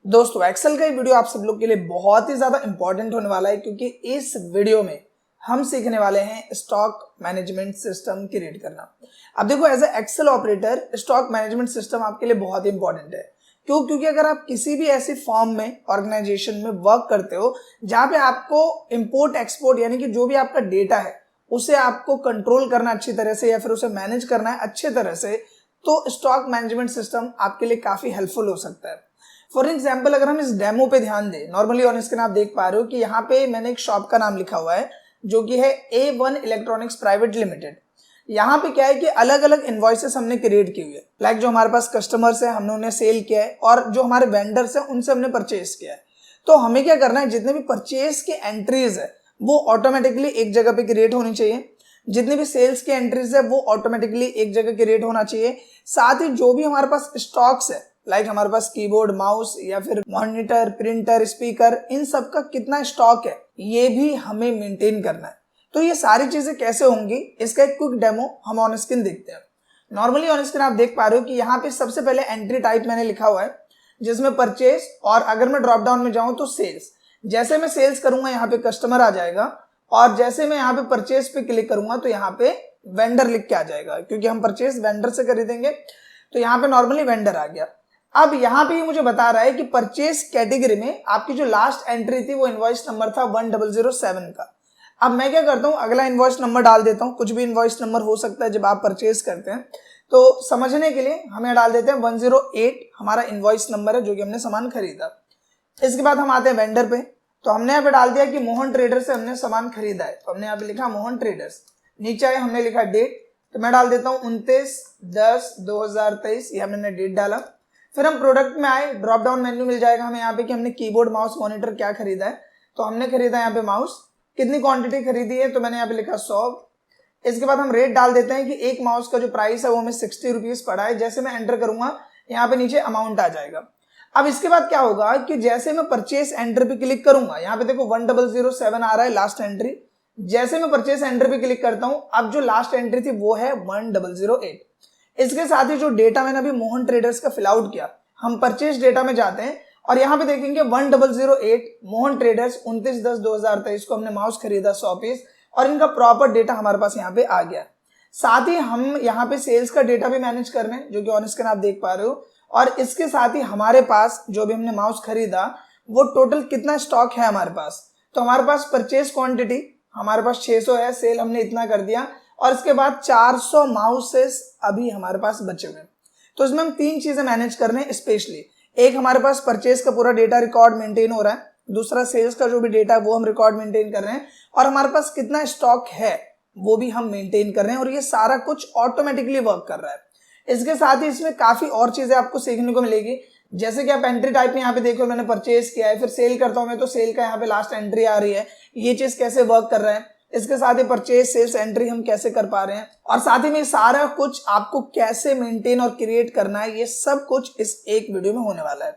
दोस्तों एक्सेल का ये वीडियो आप सब लोग के लिए बहुत ही ज्यादा इंपॉर्टेंट होने वाला है क्योंकि इस वीडियो में हम सीखने वाले हैं स्टॉक मैनेजमेंट सिस्टम क्रिएट करना। अब देखो as a Excel operator stock management system आपके लिए बहुत ही इंपॉर्टेंट है। क्यों? क्योंकि अगर आप किसी भी ऐसी फॉर्म में ऑर्गेनाइजेशन में वर्क करते हो जहां पे आपको इंपोर्ट एक्सपोर्ट यानी कि जो भी आपका डेटा है उसे आपको कंट्रोल करना अच्छी तरह से या फिर उसे मैनेज करना है अच्छी तरह से, तो स्टॉक मैनेजमेंट सिस्टम आपके लिए काफी हेल्पफुल हो सकता है। फॉर एग्जाम्पल अगर हम इस डेमो पे ध्यान दें, नॉर्मली ऑन स्क्रीन आप देख पा रहे हो कि यहाँ पे मैंने एक शॉप का नाम लिखा हुआ है जो कि है A1 इलेक्ट्रॉनिक्स प्राइवेट लिमिटेड। यहाँ पे क्या है कि अलग अलग इनवॉइसेस हमने क्रिएट की हुई है। लाइक जो हमारे पास कस्टमर्स है हमने उन्हें सेल किया है और जो हमारे वेंडर्स है उनसे हमने परचेज किया है। तो हमें क्या करना है, जितने भी परचेज की एंट्रीज है वो ऑटोमेटिकली एक जगह पे क्रिएट होनी चाहिए, जितनी भी सेल्स की एंट्रीज है वो ऑटोमेटिकली एक जगह क्रिएट होना चाहिए। साथ ही जो भी हमारे पास स्टॉक्स है लाइक हमारे पास कीबोर्ड, माउस या फिर मॉनिटर, प्रिंटर, स्पीकर, इन सब का कितना स्टॉक है ये भी हमें मेंटेन करना है। तो ये सारी चीजें कैसे होंगी इसका एक क्विक डेमो हम ऑन स्क्रीन देखते हैं। नॉर्मली ऑन स्क्रीन आप देख पा रहे हो कि यहाँ पे सबसे पहले एंट्री टाइप मैंने लिखा हुआ है जिसमें परचेज, और अगर मैं ड्रॉप डाउन में जाऊं तो सेल्स। जैसे मैं सेल्स करूंगा यहाँ पे कस्टमर आ जाएगा और जैसे मैं यहाँ पे परचेज पे क्लिक करूंगा तो यहाँ पे वेंडर लिख के आ जाएगा क्योंकि हम परचेज वेंडर से खरीदेंगे। तो यहाँ पे नॉर्मली वेंडर आ गया। अब यहाँ पे मुझे बता रहा है कि परचेज कैटेगरी में आपकी जो लास्ट एंट्री थी वो इनवॉइस नंबर था 1007 का। अब मैं क्या करता हूँ, अगला इनवॉइस नंबर डाल देता हूँ। कुछ भी इनवॉइस नंबर हो सकता है जब आप परचेज करते हैं। तो समझने के लिए हमें डाल देते हैं 108 हमारा इनवॉइस नंबर है जो कि हमने सामान खरीदा। इसके बाद हम आते हैं वेंडर पे। तो हमने यहाँ पे डाल दिया कि मोहन ट्रेडर से हमने सामान खरीदा है, तो हमने यहाँ पे लिखा मोहन ट्रेडर्स। नीचे आए हमने लिखा डेट, तो मैं डाल देता हूँ 29/10/2023, ये हमने डेट डाला। फिर हम प्रोडक्ट में आए, ड्रॉप डाउन मेन्यू मिल जाएगा हमें यहाँ पे कि हमने कीबोर्ड, माउस, मॉनिटर क्या खरीदा है। तो हमने खरीदा यहाँ पे माउस। कितनी क्वांटिटी खरीदी है तो मैंने यहाँ पे लिखा 100। इसके बाद हम रेट डाल देते हैं कि एक माउस का जो प्राइस है वो हमें 60 रुपीज पड़ा है। जैसे मैं एंटर करूंगा यहाँ पे नीचे अमाउंट आ जाएगा। अब इसके बाद क्या होगा कि जैसे मैं परचेस एंटर पे क्लिक करूंगा, यहाँ पे देखो 1007 आ रहा है लास्ट एंट्री। जैसे मैं परचेस एंटर पे क्लिक करता हूं, अब जो लास्ट एंट्री थी वो है 1008। इसके साथ ही जो डेटा मैंने अभी मोहन ट्रेडर्स का फिल आउट किया, हम परचेज डेटा में जाते हैं और यहाँ पे देखेंगे 1008 मोहन ट्रेडर्स 29/10/2023 को हमने माउस खरीदा 100 पीस और इनका प्रॉपर डेटा हमारे पास यहाँ पे आ गया। साथ ही हम यहाँ पे सेल्स का डेटा भी मैनेज कर रहे हैं जो कि ऑन स्क्रीन आप देख पा रहे हो। और इसके साथ ही हमारे पास जो भी हमने माउस खरीदा वो टोटल कितना स्टॉक है हमारे पास। तो हमारे पास परचेज क्वांटिटी हमारे पास 600 है, सेल हमने इतना कर दिया और इसके बाद 400 माउसेस अभी हमारे पास बचे हुए। तो इसमें हम तीन चीजें मैनेज कर रहे हैं स्पेशली। एक, हमारे पास परचेज का पूरा डेटा रिकॉर्ड मेंटेन हो रहा है। दूसरा, सेल्स का जो भी डेटा है वो हम रिकॉर्ड मेंटेन कर रहे हैं और हमारे पास कितना स्टॉक है वो भी हम मेंटेन कर रहे हैं और ये सारा कुछ ऑटोमेटिकली वर्क कर रहा है। इसके साथ ही इसमें काफी और चीजें आपको सीखने को मिलेगी, जैसे कि आप एंट्री टाइप में यहाँ पे देखो मैंने परचेज किया है, फिर सेल करता हूं मैं तो सेल का यहाँ पे लास्ट एंट्री आ रही है, ये चीज कैसे वर्क कर रहा है। इसके साथ ही परचेज सेल्स एंट्री हम कैसे कर पा रहे हैं और साथ ही में सारा कुछ आपको कैसे मेंटेन और क्रिएट करना है, ये सब कुछ इस एक वीडियो में होने वाला है।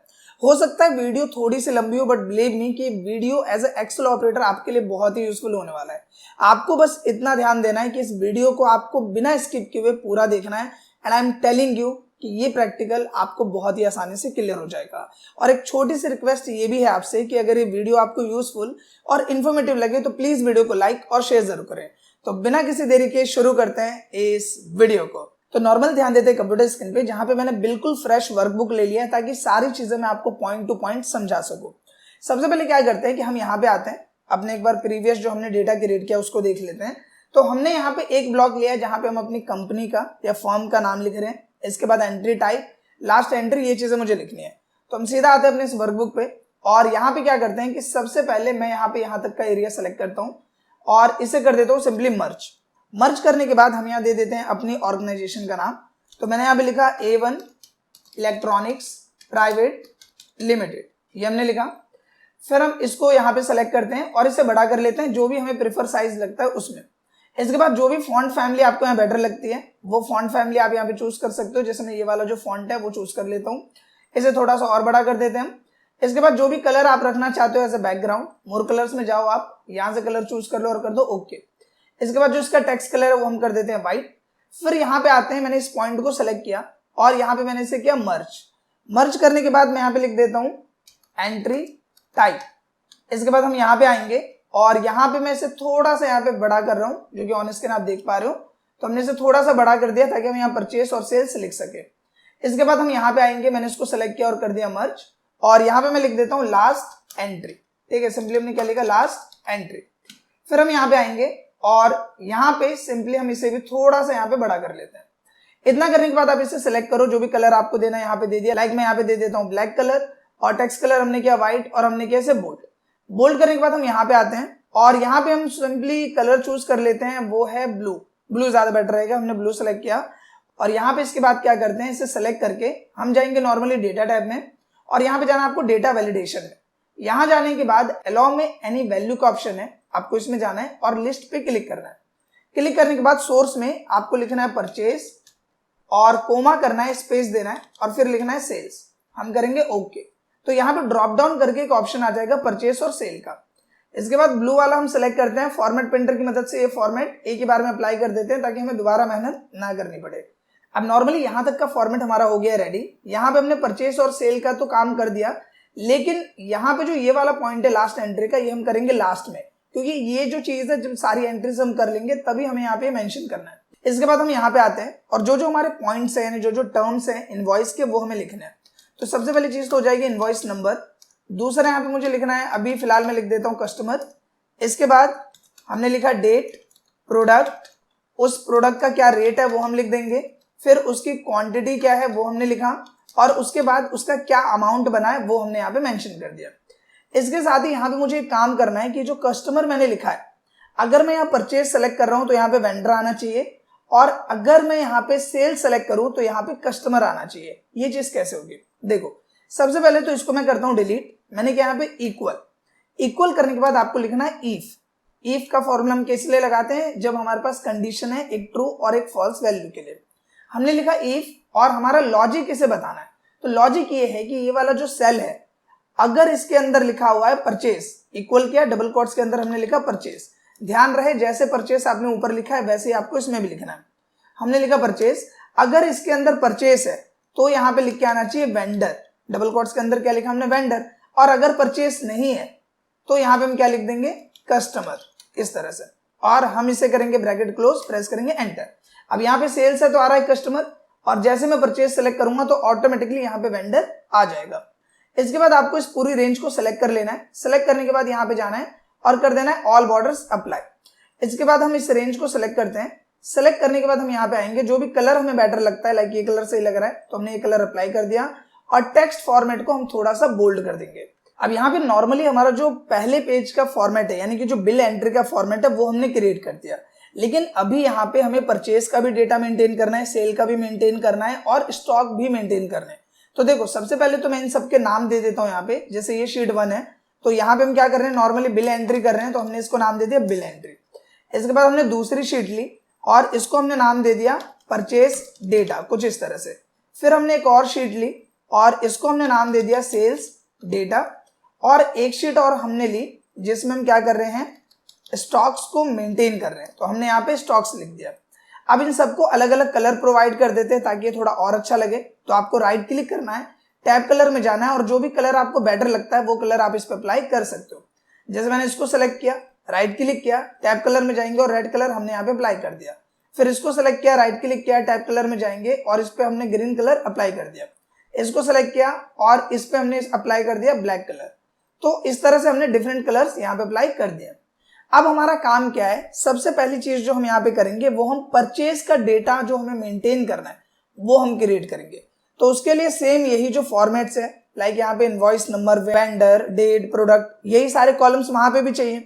हो सकता है वीडियो थोड़ी सी लंबी हो, बट बिलीव मी कि video as a Excel operator आपके लिए बहुत ही यूजफुल होने वाला है। आपको बस इतना ध्यान देना है कि इस वीडियो को आपको बिना स्किप किए हुए पूरा देखना है and I am telling you कि ये प्रैक्टिकल आपको बहुत ही आसानी से क्लियर हो जाएगा। और एक छोटी सी रिक्वेस्ट ये भी है आपसे कि अगर ये वीडियो आपको यूजफुल और इन्फॉर्मेटिव लगे तो प्लीज वीडियो को लाइक और शेयर जरूर करें। तो बिना किसी देरी के शुरू करते हैं इस वीडियो को। तो नॉर्मल ध्यान देते हैं कंप्यूटर स्क्रीन पे, जहां पे मैंने बिल्कुल फ्रेश वर्कबुक ले लिया है ताकि सारी चीजें मैं आपको पॉइंट टू पॉइंट समझा सकूं। सबसे पहले क्या करते हैं कि हम यहाँ पे आते हैं, अपने एक बार प्रीवियस जो हमने डेटा क्रिएट किया उसको देख लेते हैं। तो हमने यहाँ पे एक ब्लॉक लिया है जहां पे हम अपनी कंपनी का या फर्म का नाम लिख रहे हैं। इसके बाद एंट्री टाइप, लास्ट एंट्री, ये चीजें मुझे लिखनी है। तो हम सीधा आते हैं अपने इस वर्कबुक पे और यहाँ पे क्या करते हैं कि सबसे पहले मैं यहाँ पे यहाँ तक का एरिया सेलेक्ट करता हूँ और इसे कर देता हूँ सिंपली मर्ज। मर्ज करने के बाद हम यहाँ दे देते हैं अपनी ऑर्गेनाइजेशन का नाम। तो मैंने यहाँ पे लिखा A1 इलेक्ट्रॉनिक्स प्राइवेट लिमिटेड, ये हमने लिखा। फिर हम इसको यहाँ पे सेलेक्ट करते हैं और इसे बड़ा कर लेते हैं जो भी हमें प्रेफर साइज लगता है उसमें। इसके बाद जो भी फॉन्ट फैमिली आपको यहाँ बेटर लगती है वो फॉन्ट फैमिली आप यहाँ पे चूज कर सकते हो। जैसे मैं ये वाला जो फॉन्ट है वो चूज कर लेता हूँ, इसे थोड़ा सा और बड़ा कर देते हैं हम। इसके बाद जो भी कलर आप रखना चाहते हो as a background, more colours में जाओ, आप यहाँ से कलर चूज कर लो और कर दो ओके। इसके बाद जो इसका टेक्स्ट कलर है वो हम कर देते हैं व्हाइट। फिर यहाँ पे आते हैं, मैंने इस पॉइंट को सेलेक्ट किया और यहाँ पे मैंने इसे किया मर्ज। मर्ज करने के बाद मैं यहाँ पे लिख देता हूँ एंट्री टाइप। इसके बाद हम यहाँ पे आएंगे और यहाँ पे मैं इसे थोड़ा सा यहाँ पे बड़ा कर रहा हूँ, जो कि ऑन स्क्रीन आप देख पा रहे हो। तो हमने इसे थोड़ा सा बड़ा कर दिया ताकि हम यहाँ परचेस और सेल्स लिख सके। इसके बाद हम यहाँ पे आएंगे, मैंने इसको सेलेक्ट किया और कर दिया मर्ज, और यहाँ पे मैं लिख देता हूँ लास्ट एंट्री। ठीक है, सिंपली हमने क्या लिखा, लास्ट एंट्री। फिर हम यहाँ पे आएंगे और यहाँ पे सिंपली हम इसे भी थोड़ा सा यहाँ पे बड़ा कर लेते हैं। इतना करने के बाद आप इसे सेलेक्ट करो, जो भी कलर आपको देना है यहाँ पे दे दिया। लाइक मैं यहाँ पे दे देता हूँ ब्लैक कलर, और टेक्स्ट कलर हमने किया व्हाइट, और हमने किया इसे बोल्ड। बोल्ड करने के बाद हम यहाँ पे आते हैं और यहाँ पे हम सिंपली कलर चूज कर लेते हैं, वो है ब्लू। ब्लू ज्यादा बेटर रहेगा, हमने ब्लू सेलेक्ट किया। और यहाँ पे इसके बाद क्या करते हैं, इसे सेलेक्ट करके हम जाएंगे नॉर्मली डेटा टैब में, और यहाँ पे जाना आपको डेटा वैलिडेशन है। यहाँ जाने के बाद अलाउ में एनी वैल्यू का ऑप्शन है, आपको इसमें जाना है और लिस्ट पे क्लिक करना है। क्लिक करने के बाद सोर्स में आपको लिखना है परचेज, और कोमा करना है, स्पेस देना है, और फिर लिखना है सेल्स। हम करेंगे ओके। तो यहाँ पे ड्रॉप डाउन करके एक ऑप्शन आ जाएगा परचेस और सेल का। इसके बाद ब्लू वाला हम सेलेक्ट करते हैं, फॉर्मेट प्रिंटर की मदद से ये फॉर्मेट एक ही बार में अप्लाई कर देते हैं ताकि हमें दोबारा मेहनत ना करनी पड़े। अब नॉर्मली यहाँ तक का फॉर्मेट हमारा हो गया रेडी। यहाँ पे हमने परचेस और सेल का तो काम कर दिया, लेकिन यहाँ पे जो ये वाला पॉइंट है लास्ट एंट्री का, ये हम करेंगे लास्ट में, क्योंकि ये जो चीज है जब सारी एंट्रीज हम कर लेंगे तभी हमें यहाँ पे मेंशन करना है। इसके बाद हम यहाँ पे आते हैं और जो जो हमारे पॉइंट्स हैं, यानी जो जो टर्म्स हैं इनवॉइस के, वो हमें लिखने हैं। तो सबसे पहली चीज तो हो जाएगी इनवॉइस नंबर। दूसरा यहाँ पे मुझे लिखना है, अभी फिलहाल मैं लिख देता हूँ कस्टमर। इसके बाद हमने लिखा डेट, प्रोडक्ट, उस प्रोडक्ट का क्या रेट है वो हम लिख देंगे, फिर उसकी क्वांटिटी क्या है वो हमने लिखा, और उसके बाद उसका क्या अमाउंट बना है वो हमने यहाँ पे मेंशन कर दिया। इसके साथ ही यहाँ पे मुझे एक काम करना है कि जो कस्टमर मैंने लिखा है, अगर मैं यहाँ परचेज सेलेक्ट कर रहा हूँ तो यहाँ पे वेंडर आना चाहिए, और अगर मैं यहाँ पे सेल सेलेक्ट करूँ तो यहाँ पे कस्टमर आना चाहिए। ये चीज कैसे होगी, देखो सबसे पहले तो इसको मैं करता हूँ डिलीट। मैंने क्या यहाँ पे इक्वल, इक्वल करने के बाद आपको लिखना है इफ। इफ का फॉर्मूला हम किस लिए लगाते हैं, जब हमारे पास कंडीशन है एक ट्रू और एक फॉल्स वैल्यू के लिए। हमने लिखा इफ, और हमारा लॉजिक इसे बताना है। तो लॉजिक ये है कि ये वाला जो सेल है, अगर इसके अंदर लिखा हुआ है परचेस, इक्वल किया, डबल कोट्स के अंदर हमने लिखा परचेस। ध्यान रहे जैसे परचेस आपने ऊपर लिखा है वैसे ही आपको इसमें भी लिखना है। हमने लिखा परचेस, अगर इसके अंदर परचेस है तो यहाँ पे लिख के आना चाहिए वेंडर। डबल कोट्स के अंदर क्या लिखा हमने, वेंडर। और अगर परचेस नहीं है तो यहाँ पे हम क्या लिख देंगे, कस्टमर, इस तरह से। और हम इसे करेंगे ब्रैकेट क्लोज, प्रेस करेंगे एंटर। अब यहाँ पे सेल्स है तो आ रहा है कस्टमर, और जैसे मैं परचेस सेलेक्ट करूंगा तो ऑटोमेटिकली यहाँ पे वेंडर आ जाएगा। इसके बाद आपको इस पूरी रेंज को सेलेक्ट कर लेना है। सेलेक्ट करने के बाद यहाँ पे जाना है और कर देना है ऑल बॉर्डर्स अप्लाई। इसके बाद हम इस रेंज को सेलेक्ट करते हैं। सेलेक्ट करने के बाद हम यहाँ पे आएंगे, जो भी कलर हमें बेटर लगता है, लाइक ये कलर सही लग रहा है तो हमने ये कलर अप्लाई कर दिया, और टेक्स्ट फॉर्मेट को हम थोड़ा सा बोल्ड कर देंगे। अब यहाँ पे नॉर्मली हमारा जो पहले पेज का फॉर्मेट है, यानी कि जो बिल एंट्री का फॉर्मेट है, वो हमने क्रिएट कर दिया। लेकिन अभी यहाँ पे हमें परचेस का भी डेटा मेंटेन करना है, सेल का भी मेंटेन करना है, और स्टॉक भी मेंटेन करना है। तो देखो सबसे पहले तो मैं इन सबके नाम दे देता हूँ यहाँ पे। जैसे ये शीट 1 है, तो यहाँ पे हम क्या कर रहे हैं, नॉर्मली बिल एंट्री कर रहे हैं, तो हमने इसको नाम दे दिया बिल एंट्री। इसके बाद हमने दूसरी शीट ली और इसको हमने नाम दे दिया परचेस डेटा, कुछ इस तरह से। फिर हमने एक और शीट ली और इसको हमने नाम दे दिया सेल्स डेटा, और एक शीट और हमने ली जिसमें हम क्या कर रहे हैं, स्टॉक्स को मेंटेन कर रहे हैं, तो हमने यहाँ पे स्टॉक्स लिख दिया। अब इन सबको अलग अलग कलर प्रोवाइड कर देते हैं ताकि ये थोड़ा और अच्छा लगे। तो आपको राइट क्लिक करना है, टैब कलर में जाना है, और जो भी कलर आपको बेटर लगता है वो कलर आप इस पर अप्लाई कर सकते हो। जैसे मैंने इसको सेलेक्ट किया, राइट क्लिक किया, टैब कलर में जाएंगे और रेड कलर हमने यहाँ पे अप्लाई कर दिया। फिर इसको सेलेक्ट किया, राइट क्लिक किया, टैब कलर में जाएंगे और इस पे हमने ग्रीन कलर अप्लाई कर दिया। इसको सेलेक्ट किया और इस पे हमने अप्लाई कर दिया ब्लैक कलर। तो इस तरह से हमने डिफरेंट कलर्स यहाँ पे अप्लाई कर दिया। अब हमारा काम क्या है, सबसे पहली चीज जो हम यहाँ पे करेंगे वो हम परचेज का डेटा जो हमें मेंटेन करना है वो हम क्रिएट करेंगे। तो उसके लिए सेम यही जो फॉर्मेट्स है, लाइक यहाँ पे invoice number, vendor, date, product, यही सारे कॉलम्स वहां पे भी चाहिए।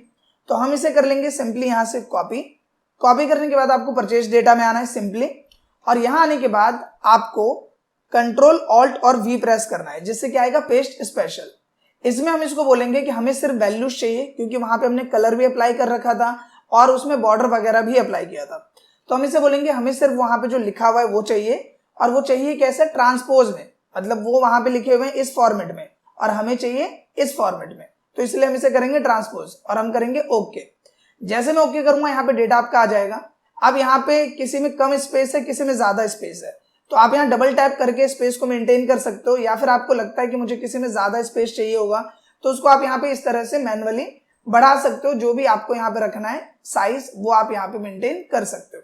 तो हम इसे कर लेंगे सिंपली यहाँ से कॉपी। कॉपी करने के बाद आपको परचेज डेटा में आना है सिंपली, और यहाँ आने के बाद आपको कंट्रोल ऑल्ट और वी प्रेस करना है, जिससे क्या आएगा, पेस्ट स्पेशल। इसमें हम इसको बोलेंगे कि हमें सिर्फ वैल्यूज चाहिए, क्योंकि वहां पे हमने कलर भी अप्लाई कर रखा था और उसमें बॉर्डर वगैरह भी अप्लाई किया था। तो हम इसे बोलेंगे हमें सिर्फ वहां पे जो लिखा हुआ है वो चाहिए, और वो चाहिए कैसे, ट्रांसपोज में, मतलब वो वहां पे लिखे हुए हैं इस फॉर्मेट में और हमें चाहिए इस फॉर्मेट में। तो इसलिए हम इसे करेंगे ट्रांसपोज और हम करेंगे ओके। जैसे मैं ओके करूंगा यहाँ पे डेटा आपका आ जाएगा। अब यहाँ पे किसी में कम स्पेस है, किसी में ज्यादा स्पेस है, तो आप यहाँ डबल टैप करके स्पेस को मेंटेन कर सकते हो, या फिर आपको लगता है कि मुझे किसी में ज्यादा स्पेस चाहिए होगा तो उसको आप यहाँ पे इस तरह से मैनुअली बढ़ा सकते हो। जो भी आपको यहाँ पे रखना है साइज वो आप यहाँ पे मेंटेन कर सकते हो।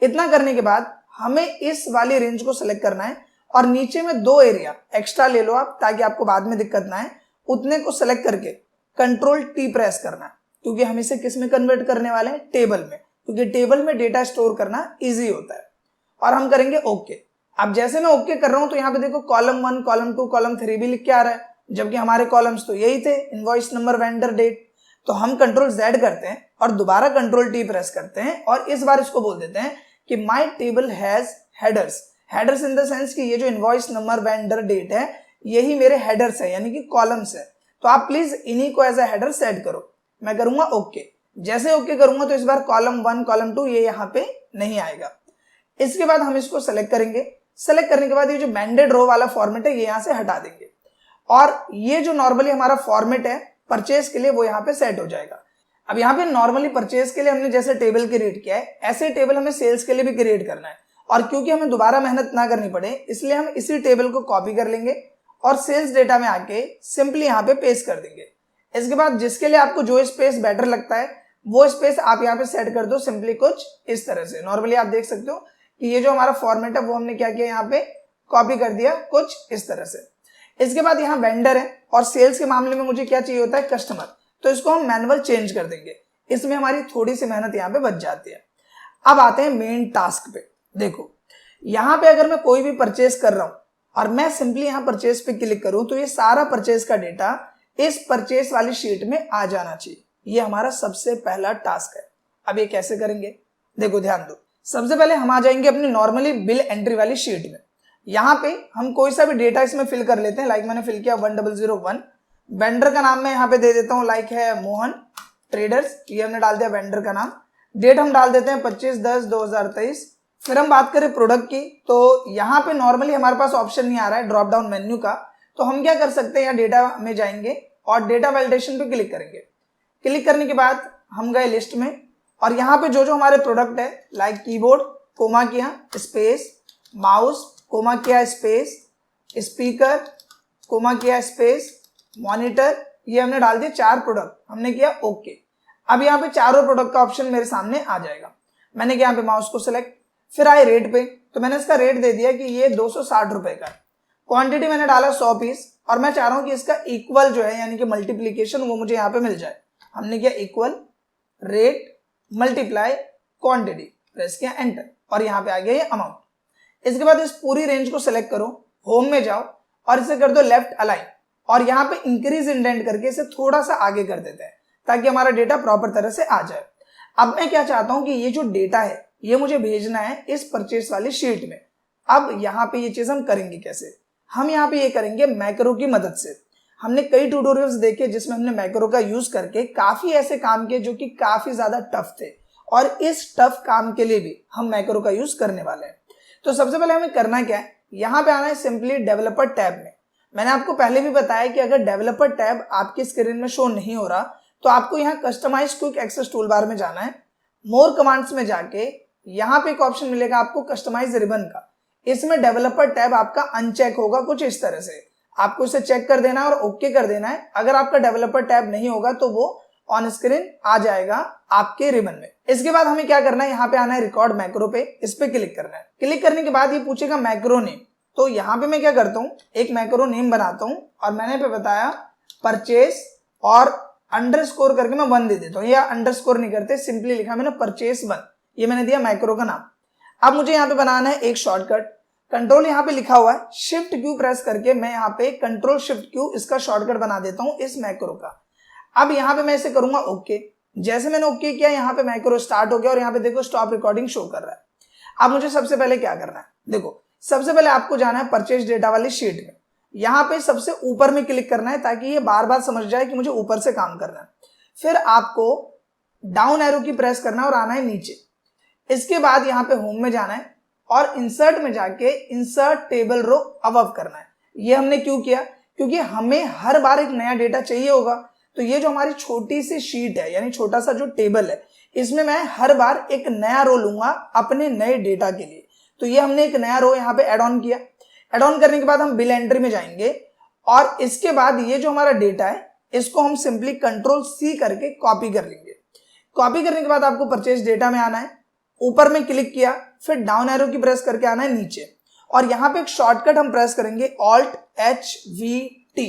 इतना करने के बाद हमें इस वाली रेंज को सिलेक्ट करना है और नीचे में 2 एरिया एक्स्ट्रा ले लो आप, ताकि आपको बाद में दिक्कत ना आए। उतने को सिलेक्ट करके कंट्रोल टी प्रेस करना है, क्योंकि हम इसे किस में कन्वर्ट करने वाले हैं, टेबल में, क्योंकि टेबल में डेटा स्टोर करना इजी होता है। और हम करेंगे ओके। अब जैसे मैं ओके कर रहा हूं तो यहाँ पे देखो कॉलम 1, कॉलम 2, कॉलम 3 भी लिख के आ रहा है, जबकि हमारे कॉलम्स तो यही थे, इनवॉइस नंबर, वेंडर, डेट। तो हम कंट्रोल Z करते हैं और दोबारा कंट्रोल टी प्रेस करते हैं और इस बार इसको बोल देते हैं कि माई table has headers. Headers in the sense कि ये जो इनवॉइस नंबर, वेंडर, डेट है यही मेरे हेडर्स है, यानी कि कॉलम्स है। तो आप प्लीज इन्हीं को एज अ हेडर सेट करो। मैं करूंगा ओके। जैसे ओके करूंगा तो इस बार कॉलम 1, कॉलम 2 ये यहाँ पे नहीं आएगा। इसके बाद हम इसको सेलेक्ट करेंगे। सेलेक्ट करने के बाद ये जो बैंडेड रो वाला फॉर्मेट है ये यहाँ से हटा देंगे और ये जो नॉर्मली हमारा फॉर्मेट है परचेज के लिए वो यहाँ पे सेट हो जाएगा। अब यहाँ पे नॉर्मली परचेज के लिए हमने जैसे टेबल क्रिएट किया है ऐसे टेबल हमें सेल्स के लिए भी क्रिएट करना है, और क्योंकि हमें दोबारा मेहनत ना करनी पड़े इसलिए हम इसी टेबल को कॉपी कर लेंगे और सेल्स डेटा में आके सिंपली यहाँ पे पेस्ट कर देंगे। इसके बाद जिसके लिए आपको जो स्पेस बेटर लगता है वो स्पेस आप यहाँ पे सेट कर दो, सिंपली कुछ इस तरह से। नॉर्मली आप देख सकते हो कि ये जो हमारा फॉर्मेट है वो हमने क्या किया, यहाँ पे कॉपी कर दिया कुछ इस तरह से। इसके बाद यहाँ वेंडर है और सेल्स के मामले में मुझे क्या चाहिए होता है, कस्टमर। तो इसको हम मैनुअल चेंज कर देंगे, इसमें हमारी थोड़ी सी मेहनत यहाँ पे बच जाती है। अब आते हैं मेन टास्क पे। देखो यहाँ पे अगर मैं कोई भी परचेज कर रहा हूं और मैं सिंपली यहाँ परचेज पे क्लिक करूं तो ये सारा परचेज का डेटा इस परचेज वाली शीट में आ जाना चाहिए। ये हमारा सबसे पहला टास्क है। अब ये कैसे करेंगे, देखो ध्यान दो। सबसे पहले हम आ जाएंगे अपनी नॉर्मली बिल एंट्री वाली शीट में। यहाँ पे हम कोई सा भी डेटा इसमें फिल कर लेते हैं। लाइक मैंने फिल किया 1001। वेंडर का नाम मैं यहाँ पे दे देता हूँ, लाइक है मोहन ट्रेडर्स, ये हमने डाल दिया वेंडर का नाम। डेट हम डाल देते हैं 25/10/2023। फिर हम बात करें प्रोडक्ट की, तो यहाँ पे नॉर्मली हमारे पास ऑप्शन नहीं आ रहा है ड्रॉप डाउन मेन्यू का, तो हम क्या कर सकते हैं, यहाँ डेटा में जाएंगे और डेटा वैलिडेशन पे क्लिक करेंगे। क्लिक करने के बाद हम गए लिस्ट में और यहाँ पे जो जो हमारे प्रोडक्ट है लाइक कीबोर्ड कोमा किया स्पेस, माउस कोमा किया स्पेस, स्पीकर कोमा किया स्पेस, मॉनिटर, ये हमने डाल दिए 4 प्रोडक्ट, हमने किया ओके। अब यहाँ पे चारों प्रोडक्ट का ऑप्शन मेरे सामने आ जाएगा। मैंने किया यहाँ पे माउस को सिलेक्ट, फिर आए रेट पे, तो मैंने इसका रेट दे दिया कि ये 260 रुपए का। क्वांटिटी मैंने डाला 100 पीस और मैं चाह रहा हूं कि इसका इक्वल जो है यानी कि मल्टीप्लीकेशन वो मुझे यहाँ पे मिल जाए। हमने किया equal rate multiply quantity, press किया एंटर और यहाँ पे आ गया ये अमाउंट। इसके बाद इस पूरी रेंज को सिलेक्ट करो, होम में जाओ और इसे कर दो लेफ्ट अलाइन और यहाँ पे इंक्रीज इंडेंट करके इसे थोड़ा सा आगे कर देते हैं ताकि हमारा डेटा प्रॉपर तरह से आ जाए। अब मैं क्या चाहता हूं कि ये जो डेटा है ये मुझे भेजना है इस परचेस वाली शीट में। अब यहाँ पे ये चीज हम करेंगे कैसे, हम यहाँ पे ये करेंगे मैक्रो की मदद से। हमने कई ट्यूटोरियल्स देखे जिसमें हमने मैक्रो का यूज करके काफी ऐसे काम किए जो कि काफी ज्यादा टफ थे, और इस टफ काम के लिए भी हम मैक्रो का यूज करने वाले हैं। तो सबसे पहले हमें करना क्या है, यहाँ पे आना है सिंपली डेवलपर टैब में। मैंने आपको पहले भी बताया कि अगर डेवलपर टैब आपकी स्क्रीन में शो नहीं हो रहा तो आपको यहाँ customise quick access toolbar में जाना है, मोर कमांड्स में जाके यहाँ पे एक ऑप्शन मिलेगा आपको कस्टमाइज रिबन का। इसमें डेवलपर टैब आपका अनचेक होगा कुछ इस तरह से, आपको इसे चेक कर देना है और ओके कर देना है। अगर आपका डेवलपर टैब नहीं होगा तो वो ऑन स्क्रीन आ जाएगा आपके रिबन में। इसके बाद हमें क्या करना है, यहाँ पे आना है रिकॉर्ड मैक्रो पे, इस पे क्लिक करना है। क्लिक करने के बाद ये पूछेगा मैक्रो नेम, तो यहाँ पे मैं क्या करता हूँ एक मैक्रो नेम बनाता हूँ और मैंने पे बताया परचेस और अंडरस्कोर करके मैं 1 दे देता हूँ, या अंडरस्कोर नहीं करते, सिंपली लिखा मैंने परचेस 1, ये मैंने दिया मैक्रो का नाम। अब मुझे यहाँ पे बनाना है एक शॉर्टकट, कंट्रोल यहाँ पे लिखा हुआ है, शिफ्ट क्यू प्रेस करके मैं यहाँ पे कंट्रोल शिफ्ट क्यू इसका शॉर्टकट बना देता हूँ इस मैक्रो का। अब यहाँ पे मैं इसे करूंगा ओके। जैसे मैंने ओके किया यहाँ पे मैक्रो स्टार्ट हो गया और यहाँ पे देखो स्टॉप रिकॉर्डिंग शो कर रहा है। अब मुझे सबसे पहले क्या करना है, देखो सबसे पहले आपको जाना है परचेज डेटा वाली शीट में, यहाँ पे सबसे ऊपर में क्लिक करना है ताकि ये बार बार समझ जाए कि मुझे ऊपर से काम करना है। फिर आपको डाउन एरो की प्रेस करना है और आना है नीचे। इसके बाद यहाँ पे होम में जाना है और इंसर्ट में जाके इंसर्ट टेबल रो अबव करना है। ये हमने क्यों किया, क्योंकि हमें हर बार एक नया डेटा चाहिए होगा। तो ये जो हमारी छोटी सी शीट है यानी छोटा सा जो टेबल है, इसमें मैं हर बार एक नया रो लूंगा अपने नए डेटा के लिए। तो ये हमने एक नया रो यहाँ पे ऐड ऑन किया। ऐड ऑन करने के बाद हम बिल एंट्री में जाएंगे और इसके बाद ये जो हमारा डेटा है इसको हम सिंपली कंट्रोल सी करके कॉपी कर लेंगे। कॉपी करने के बाद आपको परचेज डेटा में आना है, ऊपर में क्लिक किया, फिर डाउन एरो की प्रेस करके आना है नीचे और यहाँ पे एक शॉर्टकट हम प्रेस करेंगे ऑल्ट HVT।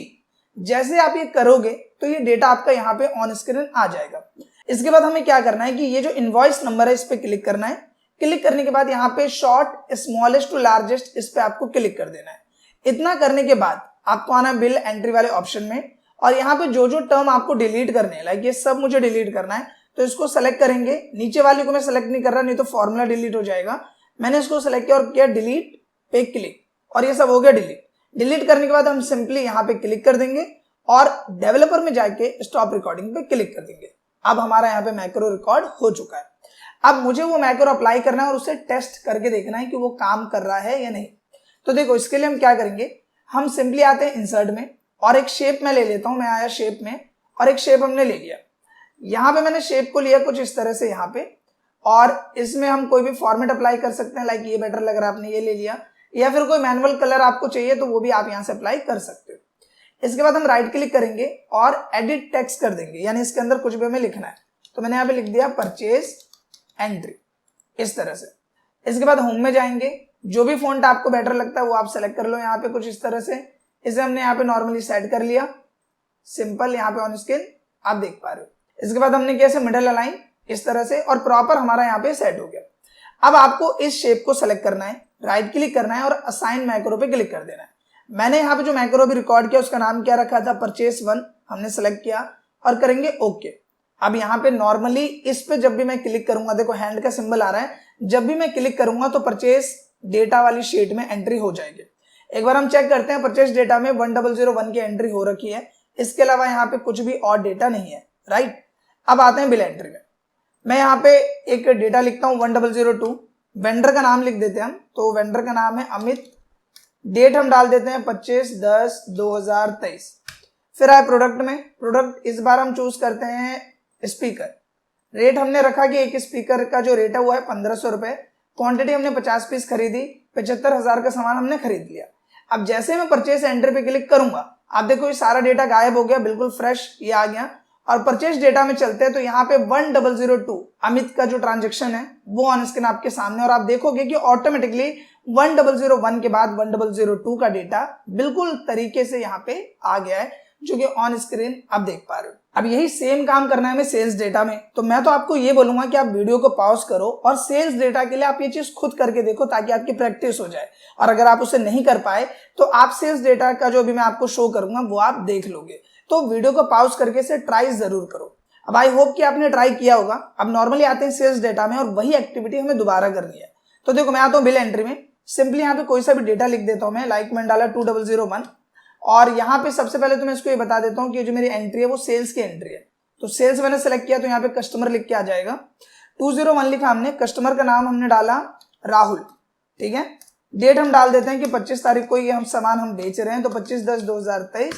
जैसे आप ये करोगे तो ये डेटा आपका यहाँ पे ऑन स्क्रीन आ जाएगा। इसके बाद हमें क्या करना है कि ये जो इनवॉइस नंबर है इस पे क्लिक करना है। क्लिक करने के बाद यहाँ पे शॉर्ट स्मॉलेस्ट टू लार्जेस्ट इस पे आपको क्लिक कर देना है। इतना करने के बाद आपको आना है बिल एंट्री वाले ऑप्शन में और यहाँ पे जो जो टर्म आपको डिलीट करने हैं, लाइक ये सब मुझे डिलीट करना है, तो इसको सेलेक्ट करेंगे। नीचे वाले को मैं सेलेक्ट नहीं कर रहा, नहीं तो फॉर्मूला डिलीट हो जाएगा। मैंने इसको सेलेक्ट किया और किया डिलीट पे क्लिक और ये सब हो गया डिलीट। डिलीट करने के बाद हम सिंपली यहाँ पे क्लिक कर देंगे और डेवलपर में जाके स्टॉप रिकॉर्डिंग पे क्लिक कर देंगे। अब हमारा यहाँ पे मैक्रो रिकॉर्ड हो चुका है। अब मुझे वो मैक्रो अप्लाई करना है और उसे टेस्ट करके देखना है कि वो काम कर रहा है या नहीं। तो देखो इसके लिए हम क्या करेंगे, हम सिंपली आते हैं इंसर्ट में और एक शेप में ले लेता हूं। मैं आया शेप में और एक शेप हमने ले लिया। यहाँ पे मैंने शेप को लिया कुछ इस तरह से यहाँ पे और इसमें हम कोई भी फॉर्मेट अप्लाई कर सकते हैं। लाइक ये बेटर लग रहा है, आपने ये ले लिया, या फिर कोई मैनुअल कलर आपको चाहिए तो वो भी आप यहाँ से अप्लाई कर सकते हो। इसके बाद हम राइट क्लिक करेंगे और एडिट टेक्स्ट कर देंगे, यानी इसके अंदर कुछ भी हमें लिखना है। तो मैंने यहाँ पे लिख दिया परचेज एंट्री इस तरह से। इसके बाद होम में जाएंगे, जो भी फॉन्ट आपको बेटर लगता है वो आप सेलेक्ट कर लो। यहाँ पे कुछ इस तरह से इसे हमने यहाँ पे नॉर्मली सेट कर लिया, सिंपल यहाँ पे ऑन स्क्रीन आप देख पा रहे हो। इसके बाद हमने कैसे मिडल अलाइन इस तरह से और प्रॉपर हमारा यहाँ पे सेट हो गया। अब आपको इस शेप को सेलेक्ट करना है, राइट क्लिक करना है और असाइन मैक्रो पे क्लिक कर देना है। मैंने यहाँ पे जो मैक्रो भी रिकॉर्ड किया उसका नाम क्या रखा था, परचेस 1 हमने सेलेक्ट किया और करेंगे ओके। अब यहाँ पे नॉर्मली इस पे जब भी मैं क्लिक करूंगा, देखो हैंड का सिंबल आ रहा है, जब भी मैं क्लिक करूंगा तो परचेस डेटा वाली शीट में एंट्री हो जाएगी। एक बार हम चेक करते हैं, परचेस डेटा में 1001 की एंट्री हो रखी है, इसके अलावा यहाँ पे कुछ भी और डेटा नहीं है, राइट। अब आते हैं बिल एंट्री में। मैं यहाँ पे एक डेटा लिखता हूँ 1002, वेंडर का नाम लिख देते हैं हम, तो वेंडर का नाम है अमित, डेट हम डाल देते हैं 25/10/2023। फिर आए प्रोडक्ट में, प्रोडक्ट इस बार हम चूज करते हैं स्पीकर। रेट हमने रखा कि एक स्पीकर का जो रेट है वो है 1500 रुपए। क्वांटिटी हमने 50 पीस खरीदी, 75,000 का सामान हमने खरीद लिया। अब जैसे मैं परचेस एंट्री पे क्लिक करूंगा, आप देखो ये सारा डेटा गायब हो गया, बिल्कुल फ्रेश ये आ गया। और परचेस डेटा में चलते हैं तो यहाँ पे 1002 अमित का जो ट्रांजेक्शन है वो ऑन स्क्रीन आपके सामने, और आप देखोगे कि ऑटोमेटिकली 1001 के बाद 1002 का डेटा बिल्कुल तरीके से यहाँ पे आ गया है, जो कि ऑन स्क्रीन आप देख पा रहे हो। अब यही सेम काम करना है हमें सेल्स डेटा में, तो मैं तो आपको ये बोलूंगा कि आप वीडियो को पॉज करो और सेल्स डेटा के लिए आप ये चीज खुद करके देखो ताकि आपकी प्रैक्टिस हो जाए। और अगर आप उसे नहीं कर पाए तो आप सेल्स डेटा का जो भी मैं आपको शो करूंगा वो आप देख लोगे। तो वीडियो को पॉज करके इसे ट्राई जरूर करो। अब आई होप कि आपने ट्राई किया होगा। अब नॉर्मली आते हैं सेल्स डेटा में और वही एक्टिविटी हमें दोबारा करनी है। तो देखो मैं आता हूँ बिल एंट्री में, सिंपली यहाँ पे कोई सा भी डेटा लिख देता हूँ मैं, लाइक मैंने डाला 2001 और यहाँ पे सबसे पहले तो मैं इसको ये बता देता हूँ कि जो मेरी एंट्री है वो सेल्स की एंट्री है। तो सेल्स मैंने सेलेक्ट किया तो यहाँ पे कस्टमर लिख के आ जाएगा। 201 लिखा हमने, कस्टमर का नाम हमने डाला राहुल, ठीक है। डेट हम डाल देते हैं कि 25 तारीख को ये हम सामान हम बेच रहे हैं, तो 25/10/2023।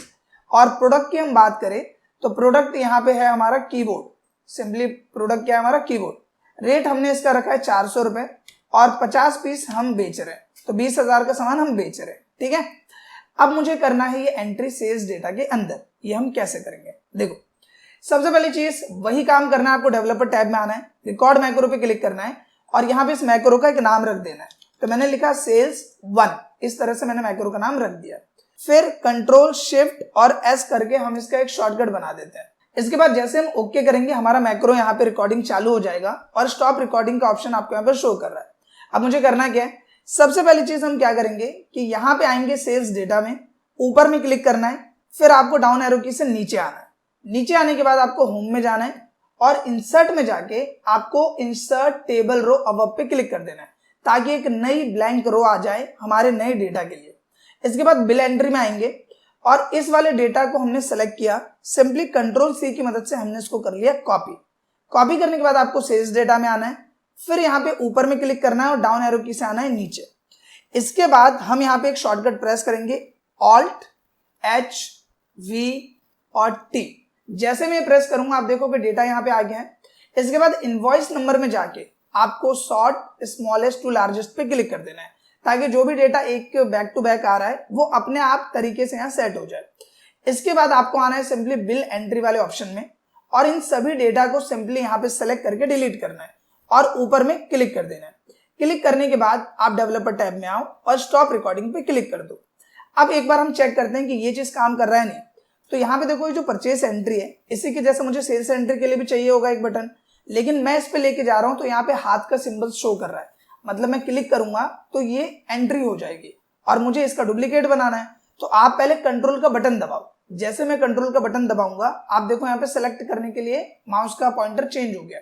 और प्रोडक्ट की हम बात करें तो प्रोडक्ट यहाँ पे है हमारा कीबोर्ड, सिंपली प्रोडक्ट क्या है हमारा कीबोर्ड। रेट हमने इसका रखा है 400 रुपए और 50 पीस हम बेच रहे हैं, तो 20,000 का सामान हम बेच रहे हैं, ठीक है। अब मुझे करना है ये एंट्री सेल्स डेटा के अंदर। ये हम कैसे करेंगे, देखो सबसे पहली चीज वही काम करना है आपको, डेवलपर टैब में आना है, रिकॉर्ड मैक्रो पे क्लिक करना है और यहाँ पे इस मैक्रो का एक नाम रख देना है। तो मैंने लिखा सेल्स 1, इस तरह से मैंने मैक्रो का नाम रख दिया। फिर कंट्रोल शिफ्ट और एस करके हम इसका एक शॉर्टकट बना देते हैं। इसके बाद जैसे हम ओके करेंगे हमारा मैक्रो यहाँ पे रिकॉर्डिंग चालू हो जाएगा और स्टॉप रिकॉर्डिंग का ऑप्शन आपको यहाँ पे शो कर रहा है। अब मुझे करना क्या है, सबसे पहली चीज हम क्या करेंगे कि यहाँ पे आएंगे सेल्स डेटा में, ऊपर में क्लिक करना है, फिर आपको डाउन एरो की से नीचे आना है। नीचे आने के बाद आपको होम में जाना है और इंसर्ट में जाके आपको इंसर्ट टेबल रो अबव पे क्लिक कर देना है ताकि एक नई ब्लैंक रो आ जाए हमारे नए डेटा के लिए। इसके बाद बिल एंट्री में आएंगे और इस वाले डेटा को हमने सेलेक्ट किया, सिंपली कंट्रोल सी की मदद से हमने इसको कर लिया कॉपी। कॉपी करने के बाद आपको सेल्स डेटा में आना है, फिर यहाँ पे ऊपर में क्लिक करना है और डाउन एरो की से आना है नीचे। इसके बाद हम यहाँ पे एक शॉर्टकट प्रेस करेंगे ऑल्ट HV और T। जैसे मैं प्रेस करूंगा आप देखो कि डेटा यहाँ पे आ गया है। इसके बाद इनवॉइस नंबर में जाके आपको सॉर्ट स्मॉलेस्ट टू लार्जेस्ट पे क्लिक कर देना है, ताकि जो भी डेटा एक बैक टू बैक आ रहा है वो अपने आप तरीके से यहाँ सेट हो जाए। इसके बाद आपको आना है सिंपली बिल एंट्री वाले ऑप्शन में, और इन सभी डेटा को सिंपली यहाँ पे सेलेक्ट करके डिलीट करना है और ऊपर में क्लिक कर देना है। क्लिक करने के बाद आप डेवलपर टैब में आओ और स्टॉप रिकॉर्डिंग पे क्लिक कर दो। अब एक बार हम चेक करते हैं कि ये चीज काम कर रहा है नहीं। तो यहाँ पे देखो ये जो परचेस एंट्री है, इसी के जैसे मुझे सेल्स एंट्री के लिए भी चाहिए होगा एक बटन, लेकिन मैं इस पे लेके जा रहा हूँ तो यहाँ पे हाथ का सिंबल शो कर रहा है, मतलब मैं क्लिक करूंगा तो ये एंट्री हो जाएगी और मुझे इसका डुप्लीकेट बनाना है। तो आप पहले कंट्रोल का बटन दबाओ। जैसे मैं कंट्रोल का बटन दबाऊंगा आप देखो यहाँ पे सेलेक्ट करने के लिए माउस का पॉइंटर चेंज हो गया।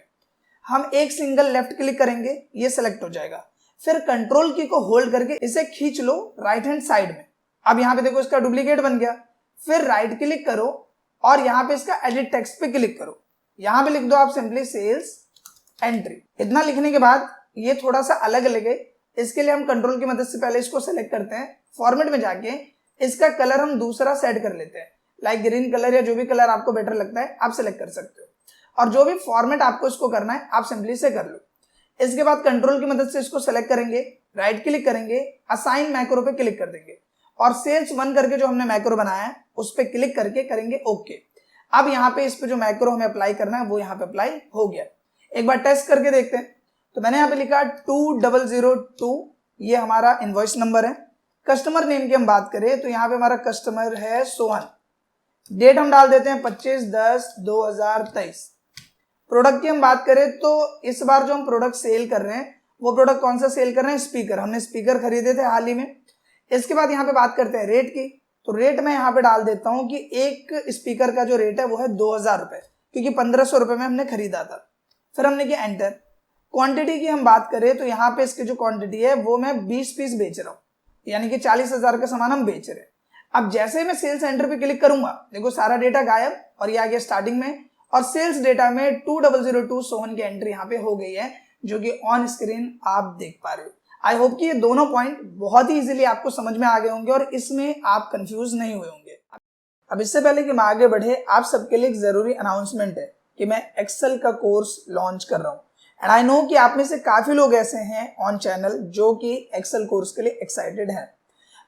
हम एक सिंगल लेफ्ट क्लिक करेंगे, ये सेलेक्ट हो जाएगा। फिर कंट्रोल की को होल्ड करके इसे खींच लो राइट हैंड साइड में। अब यहाँ पे देखो इसका डुप्लीकेट बन गया। फिर राइट क्लिक करो और यहाँ पे इसका एडिट टेक्स्ट पे क्लिक करो। यहाँ पे लिख दो आप सिंपली सेल्स एंट्री। इतना लिखने के बाद ये थोड़ा सा अलग लगे, इसके लिए हम कंट्रोल की मदद से पहले इसको सेलेक्ट करते हैं। फॉर्मेट में जाके इसका कलर हम दूसरा सेट कर लेते हैं, लाइक ग्रीन कलर या जो भी कलर आपको बेटर लगता है आप सेलेक्ट कर सकते हो। और जो भी फॉर्मेट आपको इसको करना है आप सिंपली से कर लो। इसके बाद कंट्रोल की मदद से इसको सेलेक्ट करेंगे, राइट क्लिक करेंगे, असाइन मैक्रो पे क्लिक कर देंगे और सेल्स 1 करके जो हमने मैक्रो बनाया है उस पर क्लिक करके करेंगे ओके। अब यहाँ पे इस पे जो मैक्रो हमें अप्लाई करना है वो यहाँ पे अप्लाई हो गया। एक बार टेस्ट करके देखते हैं। तो मैंने यहाँ पे लिखा 2002, ये हमारा इनवॉइस नंबर है। कस्टमर नेम की हम बात करें तो यहाँ पे हमारा कस्टमर है सोहन। डेट हम डाल देते हैं 25/10/2023। प्रोडक्ट की हम बात करें तो इस बार जो हम प्रोडक्ट सेल कर रहे हैं वो प्रोडक्ट कौन सा सेल कर रहे हैं, स्पीकर। हमने स्पीकर खरीदे थे हाल ही में। इसके बाद यहाँ पे बात करते हैं रेट की। तो रेट मैं यहाँ पे डाल देता हूँ कि एक स्पीकर का जो रेट है वो है 2000 रुपए, क्योंकि 1500 रुपए में हमने खरीदा था। फिर हमने किया एंटर। क्वांटिटी की हम बात करें तो यहाँ पे इसकी जो क्वांटिटी है वो मैं 20 पीस बेच रहा हूँ, यानी कि 40,000 का सामान हम बेच रहे हैं। अब जैसे मैं सेल्स एंटर पे क्लिक करूंगा देखो सारा डेटा गायब और ये आ गया स्टार्टिंग में, और सेल्स डेटा में 2002 सोहन की एंट्री यहाँ पे हो गई है, जो कि ऑन स्क्रीन आप देख पा रहे हो। आई होप कि ये दोनों पॉइंट बहुत ही इजीली आपको समझ में आ गए होंगे और इसमें आप कंफ्यूज नहीं हुए होंगे। अब इससे पहले कि हम आगे बढ़े, आप सबके लिए एक जरूरी अनाउंसमेंट है कि मैं एक्सेल का कोर्स लॉन्च कर रहा हूँ। एंड आई नो कि आप में से काफी लोग ऐसे हैं ऑन चैनल जो कि एक्सेल कोर्स के लिए एक्साइटेड हैं।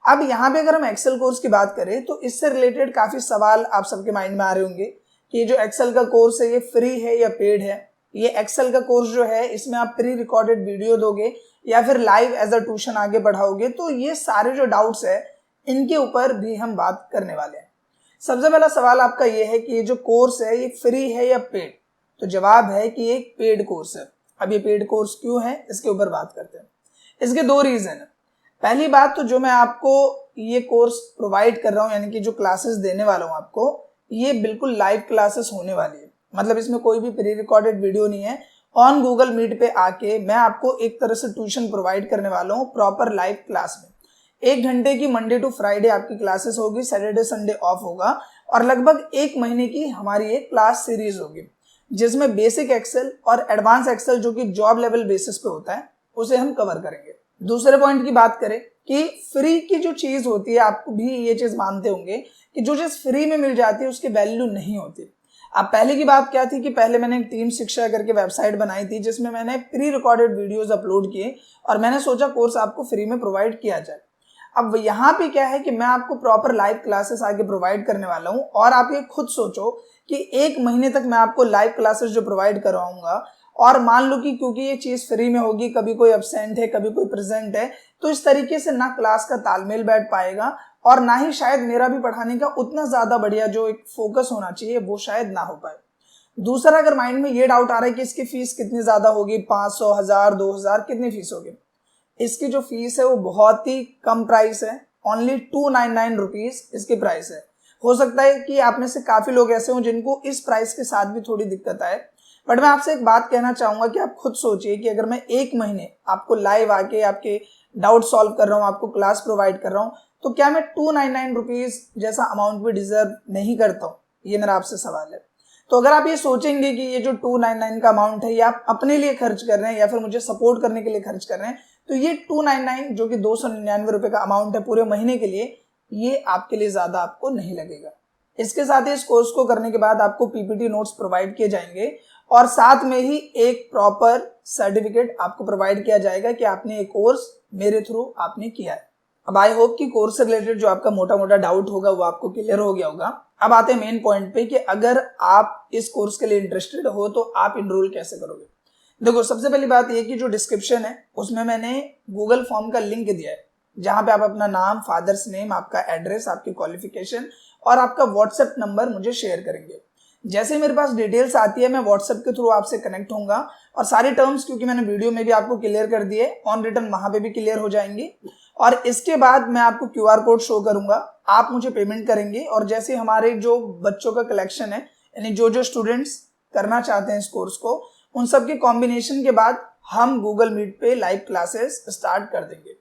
अब यहाँ पे अगर हम एक्सेल कोर्स की बात करें तो इससे रिलेटेड काफी सवाल आप सबके माइंड में आ रहे होंगे कि ये जो एक्सेल का कोर्स है ये फ्री है या पेड है। ये एक्सेल का कोर्स जो है इसमें आप प्री रिकॉर्डेड वीडियो दोगे या फिर लाइव एज अ ट्यूशन आगे बढ़ाओगे। तो ये सारे जो डाउट्स है इनके ऊपर भी हम बात करने वाले हैं। सबसे पहला सवाल आपका ये है कि ये जो कोर्स है ये फ्री है या पेड। तो जवाब है कि ये एक पेड कोर्स है। अब ये पेड कोर्स क्यों है इसके ऊपर बात करते हैं। इसके 2 रीजन है। पहली बात तो जो मैं आपको ये कोर्स प्रोवाइड कर रहा हूँ, यानी कि जो क्लासेस देने वाला हूँ आपको, ये बिल्कुल लाइव क्लासेस होने वाली है। मतलब इसमें कोई भी प्री रिकॉर्डेड वीडियो नहीं है। ऑन गूगल मीट पे आके मैं आपको एक तरह से ट्यूशन प्रोवाइड करने वाला हूँ प्रॉपर लाइव क्लास में। 1 घंटे की मंडे टू फ्राइडे आपकी क्लासेस होगी, सैटरडे संडे ऑफ होगा, और लगभग 1 महीने की हमारी एक क्लास सीरीज होगी जिसमें बेसिक एक्सेल और एडवांस एक्सेल जो कि जॉब लेवल बेसिस पे होता है उसे हम कवर करेंगे। दूसरे पॉइंट की बात करें कि फ्री की जो चीज होती है, आप भी ये चीज मानते होंगे कि जो चीज फ्री में मिल जाती है उसकी वैल्यू नहीं होती। अब पहले की बात क्या थी कि पहले मैंने एक टीम शिक्षा करके वेबसाइट बनाई थी जिसमें मैंने प्री रिकॉर्डेड वीडियोस अपलोड किए और मैंने सोचा कोर्स आपको फ्री में प्रोवाइड किया जाए। अब यहाँ पे क्या है कि मैं आपको प्रॉपर लाइव क्लासेस आगे प्रोवाइड करने वाला हूँ, और आप ये खुद सोचो कि 1 महीने तक मैं आपको लाइव क्लासेस जो प्रोवाइड करवाऊंगा, और मान लो कि क्योंकि ये चीज फ्री में होगी, कभी कोई एब्सेंट है कभी कोई प्रेजेंट है, तो इस तरीके से ना क्लास का तालमेल बैठ पाएगा और ना ही शायद मेरा भी पढ़ाने का उतना ज्यादा बढ़िया जो एक फोकस होना चाहिए वो शायद ना हो पाए। दूसरा, अगर माइंड में ये डाउट आ रहा है कि इसकी फीस कितनी ज्यादा होगी, 500, 1000, 2000 कितनी फीस होगी, इसकी जो फीस है वो बहुत ही कम प्राइस है। ओनली 299 रुपीज इसकी प्राइस है। हो सकता है कि आप में से काफी लोग ऐसे हों जिनको इस प्राइस के साथ भी थोड़ी दिक्कत आए, बट मैं आपसे एक बात कहना चाहूंगा कि आप खुद सोचिए कि अगर मैं 1 महीने आपको लाइव आके आपके डाउट सॉल्व कर रहा हूँ, आपको क्लास प्रोवाइड कर रहा हूँ, तो क्या मैं 299 रुपीज जैसा अमाउंट भी डिजर्व नहीं करता हूँ? ये मेरा आपसे सवाल है। तो अगर आप ये सोचेंगे कि ये जो 299 का अमाउंट है ये आप अपने लिए खर्च कर रहे हैं या फिर मुझे सपोर्ट करने के लिए खर्च कर रहे हैं, तो ये 299 जो कि 299 रुपए का अमाउंट है पूरे महीने के लिए, ये आपके लिए ज्यादा आपको नहीं लगेगा। इसके साथ ही इस कोर्स को करने के बाद आपको पीपीटी नोट्स प्रोवाइड किए जाएंगे और साथ में ही एक प्रॉपर सर्टिफिकेट आपको प्रोवाइड किया जाएगा कि आपने ये कोर्स मेरे थ्रू आपने किया है। अब आई होप कि कोर्स से रिलेटेड जो आपका मोटा मोटा डाउट होगा वो आपको क्लियर हो गया होगा। अब आते हैं मेन पॉइंट पे कि अगर आप इस कोर्स के लिए इंटरेस्टेड हो तो आप इनरोल कैसे करोगे। देखो, सबसे पहली बात ये कि जो डिस्क्रिप्शन है उसमें मैंने गूगल फॉर्म का लिंक दिया है, जहां पे आप अपना नाम, फादर्स नेम, आपका एड्रेस, आपकी क्वालिफिकेशन और आपका व्हाट्सएप नंबर मुझे शेयर करेंगे। जैसे मेरे पास डिटेल्स आती है मैं व्हाट्सएप के थ्रू आपसे कनेक्ट होऊंगा और सारी टर्म्स, क्योंकि मैंने वीडियो में भी आपको क्लियर कर दिए, ऑन रिटर्न वहां पे भी क्लियर हो जाएंगी। और इसके बाद मैं आपको QR कोड शो करूंगा, आप मुझे पेमेंट करेंगे और जैसे हमारे जो बच्चों का कलेक्शन है, यानी जो स्टूडेंट्स करना चाहते हैं इस कोर्स को, उन सब के कॉम्बिनेशन के बाद हम गूगल मीट पे लाइव क्लासेस स्टार्ट कर देंगे।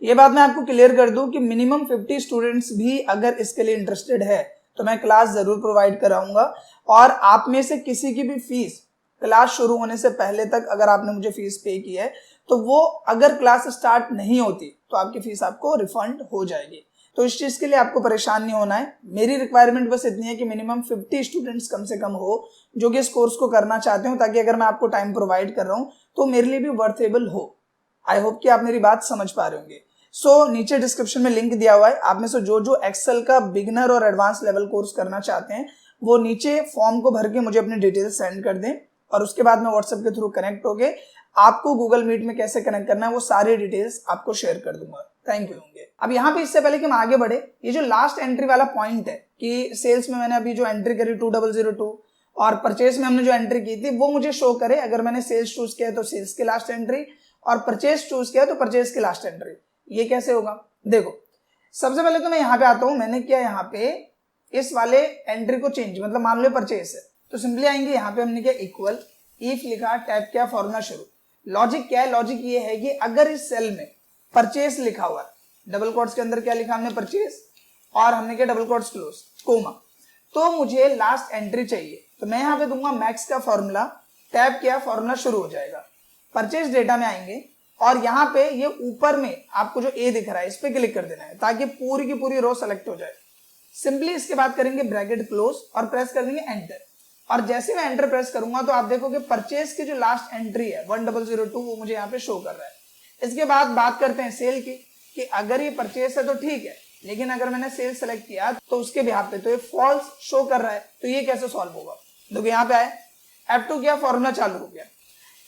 ये बात मैं आपको क्लियर कर दूं कि मिनिमम 50 स्टूडेंट्स भी अगर इसके लिए इंटरेस्टेड है तो मैं क्लास जरूर प्रोवाइड कराऊंगा। और आप में से किसी की भी फीस क्लास शुरू होने से पहले तक अगर आपने मुझे फीस पे की है तो वो अगर क्लास स्टार्ट नहीं होती तो आपकी फीस आपको रिफंड हो जाएगी। तो इस चीज के लिए आपको परेशान नहीं होना है। मेरी रिक्वायरमेंट बस इतनी है कि मिनिमम 50 स्टूडेंट्स कम से कम हो जो कि इस कोर्स को करना चाहते हो, ताकि अगर मैं आपको टाइम प्रोवाइड कर रहा हूं तो मेरे लिए भी वर्थेबल हो। आई होप कि आप मेरी बात समझ पा रहे होंगे। नीचे डिस्क्रिप्शन में लिंक दिया हुआ है। आप में से जो एक्सेल का बिगिनर और एडवांस लेवल कोर्स करना चाहते हैं वो नीचे फॉर्म को भर के मुझे अपनी डिटेल्स सेंड कर दें और उसके बाद मैं व्हाट्सएप के थ्रू कनेक्ट होके आपको गूगल मीट में कैसे कनेक्ट करना है वो सारी डिटेल्स आपको शेयर कर दूंगा। थैंक यू होंगे। अब यहाँ पे इससे पहले कि हम आगे बढ़े, ये जो लास्ट एंट्री वाला पॉइंट है कि सेल्स में मैंने अभी जो एंट्री करी 2002 और परचेस में हमने जो एंट्री की थी वो मुझे शो करे। अगर मैंने सेल्स चूज किया तो सेल्स की लास्ट एंट्री और परचेस चूज किया तो परचेस की लास्ट एंट्री। ये कैसे होगा? देखो, सबसे पहले तो मैं यहाँ पे आता हूँ। मैंने किया यहाँ पे इस वाले एंट्री को चेंज, मतलब मान लो परचेस है तो सिंपली आएंगे यहाँ पे हमने क्या इक्वल, इफ लिखा, टैप किया, फॉर्मूला शुरू। लॉजिक क्या है? लॉजिक ये है कि अगर इस सेल में परचेस लिखा हुआ है, डबल कोट्स के अंदर क्या लिखा हमने? परचेस, और हमने क्या डबल कोट्स क्लोज, कोमा, तो मुझे लास्ट एंट्री चाहिए। तो मैं यहाँ पे दूंगा मैक्स का फॉर्मूला, टैप किया, फॉर्मूला शुरू हो जाएगा। परचेस डेटा में आएंगे और यहाँ पे ये ऊपर में आपको जो ए दिख रहा है इस पे क्लिक कर देना है ताकि पूरी की पूरी रो सेलेक्ट हो जाए। सिंपली इसके बाद करेंगे ब्रैकेट क्लोज और प्रेस कर देंगे एंटर। और जैसे मैं एंटर प्रेस करूंगा तो आप देखोगे परचेस की जो लास्ट एंट्री है 1002 वो मुझे यहाँ पे शो कर रहा है। इसके बाद बात करते हैं सेल की, कि अगर ये परचेस है तो ठीक है, लेकिन अगर मैंने सेल सेलेक्ट किया तो उसके बिहाफ पे तो ये फॉल्स शो कर रहा है। तो ये कैसे सॉल्व होगा? देखो यहाँ पे आए, F2 किया, फॉर्मूला चालू हो गया।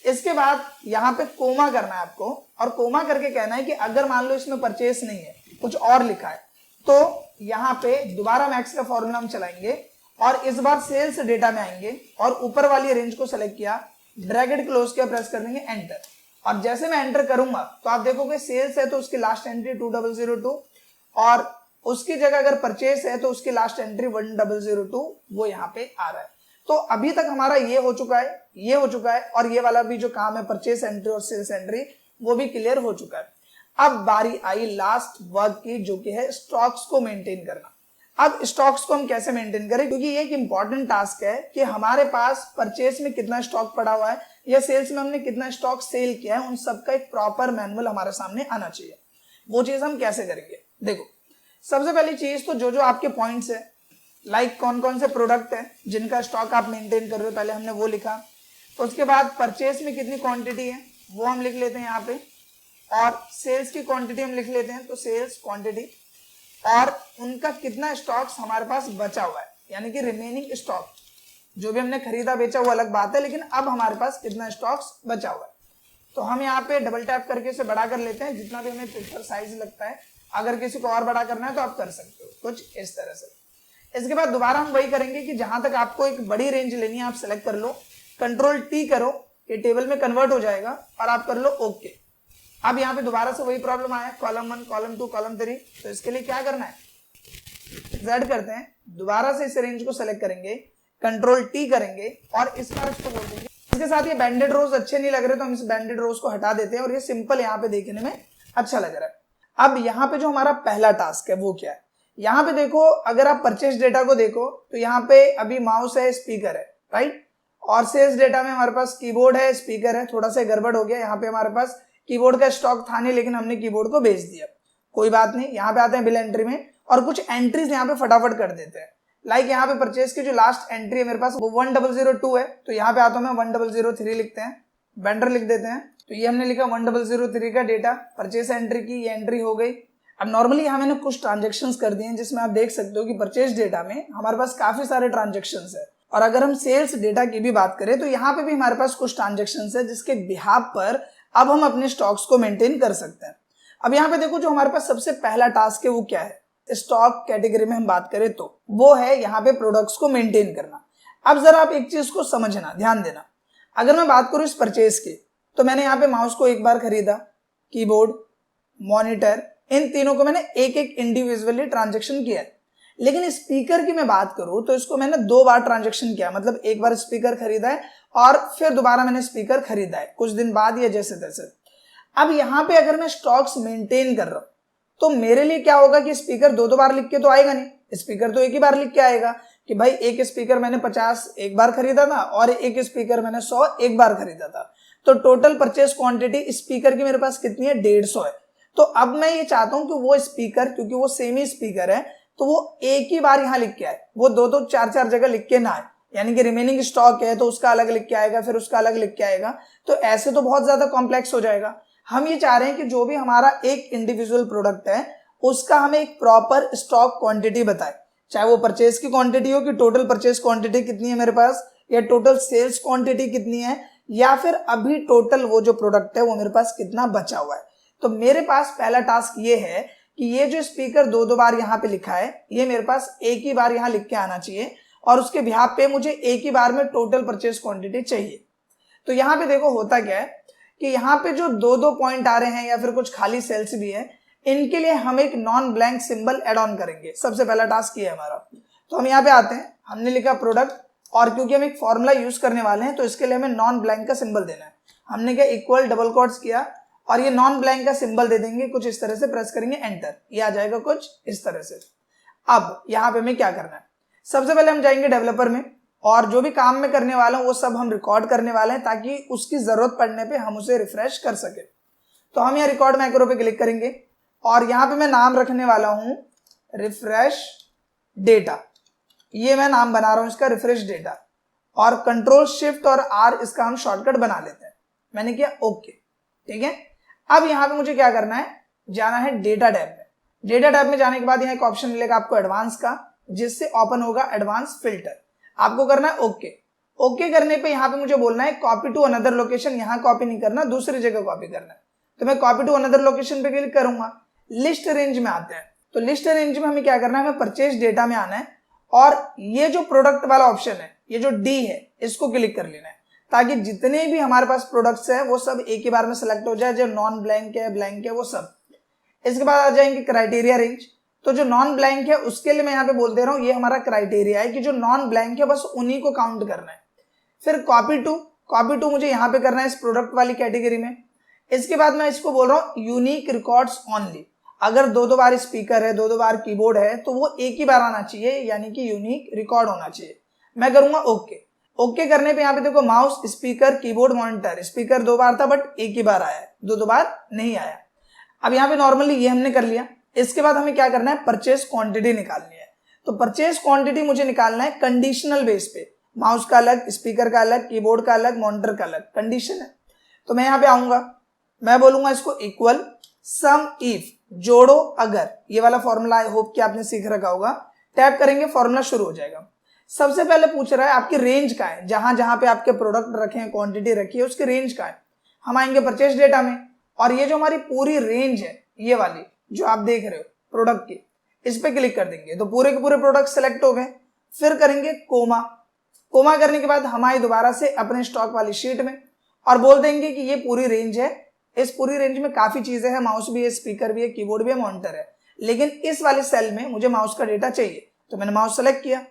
इसके बाद यहाँ पे कोमा करना है आपको और कोमा करके कहना है कि अगर मान लो इसमें परचेस नहीं है, कुछ और लिखा है, तो यहाँ पे दोबारा मैक्स का फॉर्मूला हम चलाएंगे और इस बार सेल्स डेटा में आएंगे और ऊपर वाली रेंज को सेलेक्ट किया, ब्रैकेट क्लोज किया, प्रेस कर देंगे एंटर। और जैसे मैं एंटर करूंगा तो आप देखोगे सेल्स है तो उसकी लास्ट एंट्री 2002 और उसकी जगह अगर परचेस है तो उसकी लास्ट एंट्री 1002 वो यहाँ पे आ रहा है। तो अभी तक हमारा ये हो चुका है, ये हो चुका है और ये वाला भी जो काम है परचेस एंट्री और सेल्स एंट्री वो भी क्लियर हो चुका है। अब बारी आई लास्ट वर्क की, जो कि है स्टॉक्स को मेंटेन करना। अब स्टॉक्स को हम कैसे मेंटेन करें, क्योंकि ये एक इंपॉर्टेंट टास्क है कि हमारे पास परचेस में कितना स्टॉक पड़ा हुआ है या सेल्स में हमने कितना स्टॉक सेल किया है, उन सबका एक प्रॉपर मैनुअल हमारे सामने आना चाहिए। वो चीज हम कैसे करेंगे? देखो, सबसे पहली चीज तो जो आपके पॉइंट्स है, लाइक कौन कौन से प्रोडक्ट है जिनका स्टॉक आप मेंटेन कर रहे हो, पहले हमने वो लिखा। तो उसके बाद परचेस में कितनी क्वांटिटी है वो हम लिख लेते हैं यहाँ पे, और सेल्स की क्वांटिटी हम लिख लेते हैं, तो सेल्स क्वांटिटी, और उनका कितना स्टॉक्स हमारे पास बचा हुआ है, यानी कि रिमेनिंग स्टॉक। जो भी हमने खरीदा बेचा वो अलग बात है, लेकिन अब हमारे पास कितना स्टॉक्स बचा हुआ है। तो हम यहाँ पे डबल टैप करके इसे बड़ा कर लेते हैं जितना भी हमें प्रेफर साइज लगता है। अगर किसी को और बड़ा करना है तो आप कर सकते हो, कुछ इस तरह से। इसके बाद दोबारा हम वही करेंगे कि जहां तक आपको एक बड़ी रेंज लेनी है आप सेलेक्ट कर लो, कंट्रोल टी करो, ये टेबल में कन्वर्ट हो जाएगा और आप कर लो ओके। अब यहाँ पे दोबारा से वही प्रॉब्लम आया, कॉलम 1, कॉलम 2, कॉलम 3। तो इसके लिए क्या करना है, Z करते हैं, दोबारा से इस रेंज को सेलेक्ट करेंगे, कंट्रोल टी करेंगे और इस बार इसको बोल देंगे। इसके साथ ये बैंडेड रोज अच्छे नहीं लग रहे तो हम इस बैंडेड रोज को हटा देते हैं और ये सिंपल यहाँ पे देखने में अच्छा लग रहा है। अब यहाँ पे जो हमारा पहला टास्क है वो क्या है, यहाँ पे देखो, अगर आप परचेस डेटा को देखो तो यहाँ पे अभी माउस है, स्पीकर है, राइट, और सेल्स डेटा में हमारे पास कीबोर्ड है, स्पीकर है। थोड़ा सा गड़बड़ हो गया, यहाँ पे हमारे पास कीबोर्ड का स्टॉक था नहीं लेकिन हमने कीबोर्ड को बेच दिया, कोई बात नहीं। यहाँ पे आते हैं बिल एंट्री में और कुछ एंट्रीज यहाँ पे फटाफट कर देते हैं। लाइक यहाँ पे परचेज की जो लास्ट एंट्री है मेरे पास वो 1002 है, तो यहाँ पे आता हूँ मैं 1003 लिखते हैं, वेंडर लिख देते हैं। तो ये हमने लिखा 1003 का डेटा, परचेज एंट्री की ये एंट्री हो गई। अब नॉर्मली यहाँ मैंने कुछ ट्रांजेक्शन्स कर दिए हैं जिसमें आप देख सकते हो कि परचेज डेटा में हमारे पास काफी सारे ट्रांजेक्शन्स है। और अगर हम सेल्स डेटा की भी बात करें तो यहाँ पे भी हमारे पास कुछ ट्रांजेक्शन्स है जिसके बिहाफ पर अब हम अपने स्टॉक्स को मेंटेन कर सकते हैं। अब यहाँ पे देखो जो हमारे पास सबसे पहला टास्क है वो क्या है, स्टॉक कैटेगरी में हम बात करें तो वो है यहाँ पे प्रोडक्ट्स को मेंटेन करना। अब जरा आप एक चीज को समझना, ध्यान देना। अगर मैं बात करूं इस परचेज की, तो मैंने यहाँ पे माउस को एक बार खरीदा, कीबोर्ड, मॉनिटर, इन तीनों को मैंने एक एक इंडिविजुअली ट्रांजेक्शन किया। लेकिन स्पीकर की मैं बात करूं तो इसको मैंने 2 बार ट्रांजेक्शन किया, मतलब एक बार स्पीकर खरीदा है और फिर दोबारा मैंने स्पीकर खरीदा है कुछ दिन बाद या जैसे तैसे। अब यहाँ पे अगर मैं स्टॉक्स मेंटेन कर रहा हूं तो मेरे लिए क्या होगा कि स्पीकर 2 बार लिख के तो आएगा नहीं, स्पीकर तो एक ही बार लिख के आएगा कि भाई एक स्पीकर मैंने 50 एक बार खरीदा था और एक स्पीकर मैंने 100 एक बार खरीदा था। तो टोटल परचेस क्वांटिटी स्पीकर की मेरे पास कितनी है, 150 है। तो अब मैं ये चाहता हूं कि वो स्पीकर, क्योंकि वो सेम ही स्पीकर है, तो वो एक ही बार यहाँ लिख के आए, वो 2-2 4-4 जगह लिख के ना आए। यानी कि रिमेनिंग स्टॉक है तो उसका अलग लिख के आएगा, फिर उसका अलग लिख के आएगा, तो ऐसे तो बहुत ज्यादा कॉम्प्लेक्स हो जाएगा। हम ये चाह रहे हैं कि जो भी हमारा एक इंडिविजुअल प्रोडक्ट है उसका हमें एक प्रॉपर स्टॉक क्वांटिटी बताए, चाहे वो परचेज की क्वांटिटी हो कि टोटल परचेज क्वांटिटी कितनी है मेरे पास, या टोटल सेल्स क्वांटिटी कितनी है, या फिर अभी टोटल वो जो प्रोडक्ट है वो मेरे पास कितना बचा हुआ है। तो मेरे पास पहला टास्क ये है कि ये जो स्पीकर 2-2 बार यहाँ पे लिखा है ये मेरे पास एक ही बार यहाँ लिख के आना चाहिए और उसके बिहाफ पे मुझे एक ही बार में टोटल परचेज क्वांटिटी चाहिए। तो यहाँ पे देखो होता क्या है कि यहाँ पे जो 2-2 पॉइंट आ रहे हैं या फिर कुछ खाली सेल्स भी है, इनके लिए हम एक non blank symbol add on करेंगे। सबसे पहला टास्क ये है हमारा। तो हम यहाँ पे आते हैं, हमने लिखा प्रोडक्ट, और क्योंकि हम एक फॉर्मूला यूज करने वाले हैं तो इसके लिए हमें नॉन ब्लैंक का सिंबल देना है। हमने क्या इक्वल डबल कोट्स किया और ये नॉन ब्लैंक का सिंबल दे देंगे कुछ इस तरह से, प्रेस करेंगे एंटर, ये आ जाएगा कुछ इस तरह से। अब यहाँ पे हमें क्या करना है, सबसे पहले हम जाएंगे डेवलपर में और जो भी काम में करने वाला हूं वो सब हम रिकॉर्ड करने वाले हैं ताकि उसकी जरूरत पड़ने पे हम उसे रिफ्रेश कर सके। तो हम यहाँ रिकॉर्ड मैक्रो पे क्लिक करेंगे और यहाँ पे मैं नाम रखने वाला हूं रिफ्रेश डेटा, ये मैं नाम बना रहा हूं इसका रिफ्रेश डेटा, और कंट्रोल शिफ्ट और आर इसका हम शॉर्टकट बना लेते हैं। मैंने किया ओके, ठीक है। अब यहाँ पे मुझे क्या करना है, जाना है डेटा टैब में। डेटा टैब में जाने के बाद यहाँ एक ऑप्शन मिलेगा आपको एडवांस का, जिससे ओपन होगा एडवांस फिल्टर। आपको करना है ओके। ओके करने पे यहाँ पे मुझे बोलना है कॉपी टू अनदर लोकेशन, यहाँ कॉपी नहीं करना, दूसरी जगह कॉपी करना है। तो मैं कॉपी टू अनदर लोकेशन पे क्लिक करूंगा। लिस्ट रेंज में आते हैं, तो लिस्ट रेंज में हमें क्या करना है, हमें परचेज डेटा में आना है और ये जो प्रोडक्ट वाला ऑप्शन है, ये जो डी है, इसको क्लिक कर लेना है ताकि जितने भी हमारे पास प्रोडक्ट्स है वो सब एक ही बार में सेलेक्ट हो जाए, जो नॉन ब्लैंक है, ब्लैंक है, वो सब। इसके बाद आ जाएंगे क्राइटेरिया रेंज। तो जो नॉन ब्लैंक है उसके लिए मैं यहाँ पे बोल दे रहा हूँ ये हमारा क्राइटेरिया है कि जो नॉन ब्लैंक है बस उन्हीं को काउंट करना है। फिर कॉपी टू मुझे यहाँ पे करना है इस प्रोडक्ट वाली कैटेगरी में। इसके बाद मैं इसको बोल रहा हूँ यूनिक रिकॉर्ड्स ओनली। अगर 2-2 बार स्पीकर है, 2-2 बार कीबोर्ड है, तो वो एक ही बार आना चाहिए, यानी कि यूनिक रिकॉर्ड होना चाहिए। मैं करूंगा ओके। ओके करने पे यहाँ पे देखो mouse, speaker, keyboard, monitor, speaker 2 बार था बट एक ही बार आया है, 2-2 बार नहीं आया। अब यहाँ पे नॉर्मली ये हमने कर लिया। इसके बाद हमें क्या करना है, परचेज क्वांटिटी निकालनी है। तो परचेज क्वांटिटी मुझे निकालना है कंडीशनल बेस पे, माउस का अलग, स्पीकर का अलग, कीबोर्ड का अलग, मॉनिटर का अलग, कंडीशन है। तो मैं यहाँ पे आऊंगा, मैं बोलूंगा इसको इक्वल सम इफ, जोड़ो अगर, ये वाला फॉर्मूला आई होप कि आपने सीख रखा होगा। टैप करेंगे, फॉर्मूला शुरू हो जाएगा। सबसे पहले पूछ रहा है आपकी रेंज का है, जहां जहां पे आपके प्रोडक्ट रखे हैं, क्वांटिटी रखी है, उसकी रेंज का है। हम आएंगे परचेज डेटा में और ये जो हमारी पूरी रेंज है, ये वाली जो आप देख रहे हो प्रोडक्ट की, इस पे क्लिक कर देंगे तो पूरे के पूरे प्रोडक्ट सेलेक्ट हो गए। फिर करेंगे कोमा करने के बाद हम आए दोबारा से अपने स्टॉक वाली शीट में और बोल देंगे कि ये पूरी रेंज है। इस पूरी रेंज में काफी चीजें हैं, माउस भी है, स्पीकर भी है, कीबोर्ड भी है, मॉनिटर है, लेकिन इस वाले सेल में मुझे माउस का डेटा चाहिए, तो मैंने माउस सेलेक्ट किया।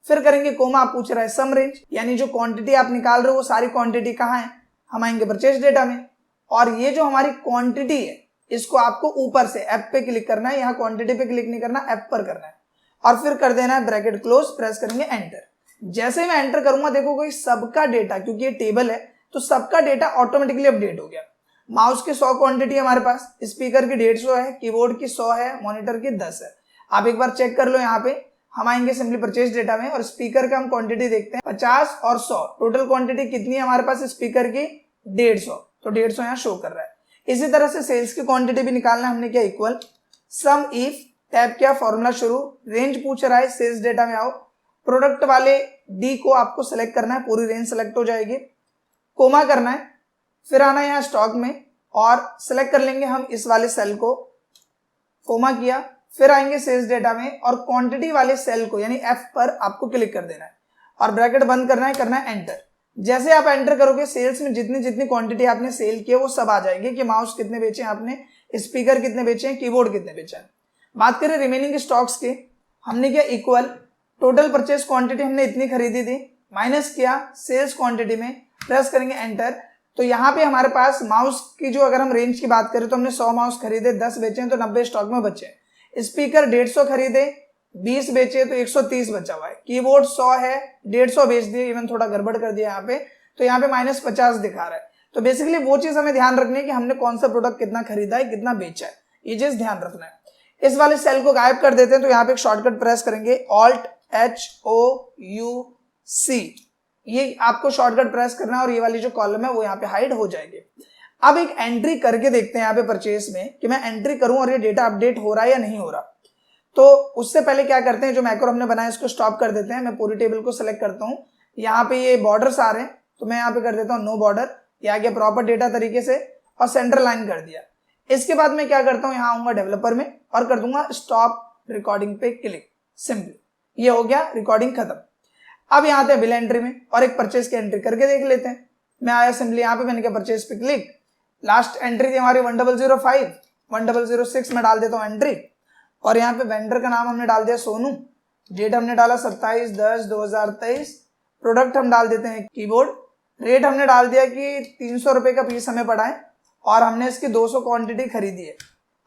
फिर करेंगे कोमा, आप पूछ रहा है सम रेंज, यानी जो क्वांटिटी आप निकाल रहे हो वो सारी क्वांटिटी कहाँ है। हम आएंगे परचेज डेटा में और ये जो हमारी क्वांटिटी है इसको आपको ऊपर से ऐप पे क्लिक करना है, यहाँ क्वांटिटी पे क्लिक नहीं करना, ऐप पर करना है और फिर कर देना है ब्रैकेट क्लोज, प्रेस करेंगे एंटर। जैसे ही मैं एंटर करूंगा देखो कोई सबका डेटा, क्योंकि ये टेबल है तो सबका डेटा ऑटोमेटिकली अपडेट हो गया। माउस की 100 क्वांटिटी हमारे पास, स्पीकर की 150 है, कीबोर्ड की 100 है, मॉनिटर की 10 है। आप एक बार चेक कर लो, यहाँ पे हम आएंगे सिंपली परचेज डेटा में और स्पीकर का हम क्वांटिटी देखते हैं 50 और 100। टोटल क्वांटिटी कितनी है हमारे पास स्पीकर की 150, तो 150 यहाँ शो कर रहा है। इसी तरह से सेल्स की क्वांटिटी भी निकालना हमने क्या इक्वल सम इफ टैब क्या फॉर्मूला शुरू, रेंज पूछ रहा है सेल्स डेटा में आओ, प्रोडक्ट वाले डी को आपको सेलेक्ट करना है, पूरी रेंज सेलेक्ट हो जाएगी, कोमा करना है, फिर आना है यहाँ स्टॉक में और सेलेक्ट कर लेंगे हम इस वाले सेल को, कोमा किया, फिर आएंगे सेल्स डेटा में और क्वांटिटी वाले सेल को यानी एफ पर आपको क्लिक कर देना है और ब्रैकेट बंद करना है एंटर। जैसे आप एंटर करोगे सेल्स में जितनी जितनी क्वांटिटी आपने सेल की है वो सब आ जाएगी कि माउस कितने बेचे हैं आपने, स्पीकर कितने बेचे हैं, कीबोर्ड कितने बेचे हैं। बात करें रिमेनिंग स्टॉक्स की, हमने क्या इक्वल टोटल परचेज क्वांटिटी हमने इतनी खरीदी थी माइनस किया सेल्स क्वांटिटी में, प्रेस करेंगे एंटर। तो यहाँ पे हमारे पास माउस की जो अगर हम रेंज की बात करें तो हमने 100 माउस खरीदे, 10 बेचे हैं तो 90 स्टॉक में बचे। स्पीकर 150 खरीदे, 20 बेचे तो 130 बचा हुआ है। कीबोर्ड 100 है, 150 बेच दिए, इवन थोड़ा गड़बड़ कर दिया यहाँ पे, तो यहाँ पे -50 दिखा रहा है। तो बेसिकली वो चीज हमें ध्यान रखनी है कि हमने कौन सा प्रोडक्ट कितना खरीदा है, कितना बेचा है, ये चीज ध्यान रखना है। इस वाले सेल को गायब कर देते हैं, तो यहाँ पे एक शॉर्टकट प्रेस करेंगे Alt-H-O-U-C, ये आपको शॉर्टकट प्रेस करना है और ये वाली जो कॉलम है वो यहाँ पे हाइड हो जाएगी। अब एक एंट्री करके देखते हैं यहाँ पे परचेस में कि मैं एंट्री करूं और ये डेटा अपडेट हो रहा है या नहीं हो रहा। तो उससे पहले क्या करते हैं, जो मैक्रो हमने बनाया इसको स्टॉप कर देते हैं। मैं पूरी टेबल को सिलेक्ट करता हूँ, यहाँ पे ये बॉर्डर्स आ रहे हैं तो मैं यहाँ पे कर देता हूँ नो बॉर्डर, ये आ गया प्रॉपर डेटा तरीके से और सेंटर लाइन कर दिया। इसके बाद मैं क्या करता हूँ, यहाँ आऊंगा डेवलपर में और कर दूंगा स्टॉप रिकॉर्डिंग पे क्लिक, सिंपली ये हो गया रिकॉर्डिंग खत्म। अब यहाँ आते हैं बिल एंट्री में और एक परचेस की एंट्री करके देख लेते हैं। मैं आया सिंपली यहाँ पे, मैंने क्या परचेस पे क्लिक, लास्ट एंट्री थी हमारी 1005, 1006 में डाल देता हूँ एंट्री और यहाँ पे वेंडर का नाम हमने डाल दिया सोनू, डेट हमने डाला 27/10/2023, प्रोडक्ट हम डाल देते हैं कीबोर्ड, रेट हमने डाल दिया कि 300 रुपए का पीस हमें पड़ा है और हमने इसकी 200 क्वांटिटी खरीदी है।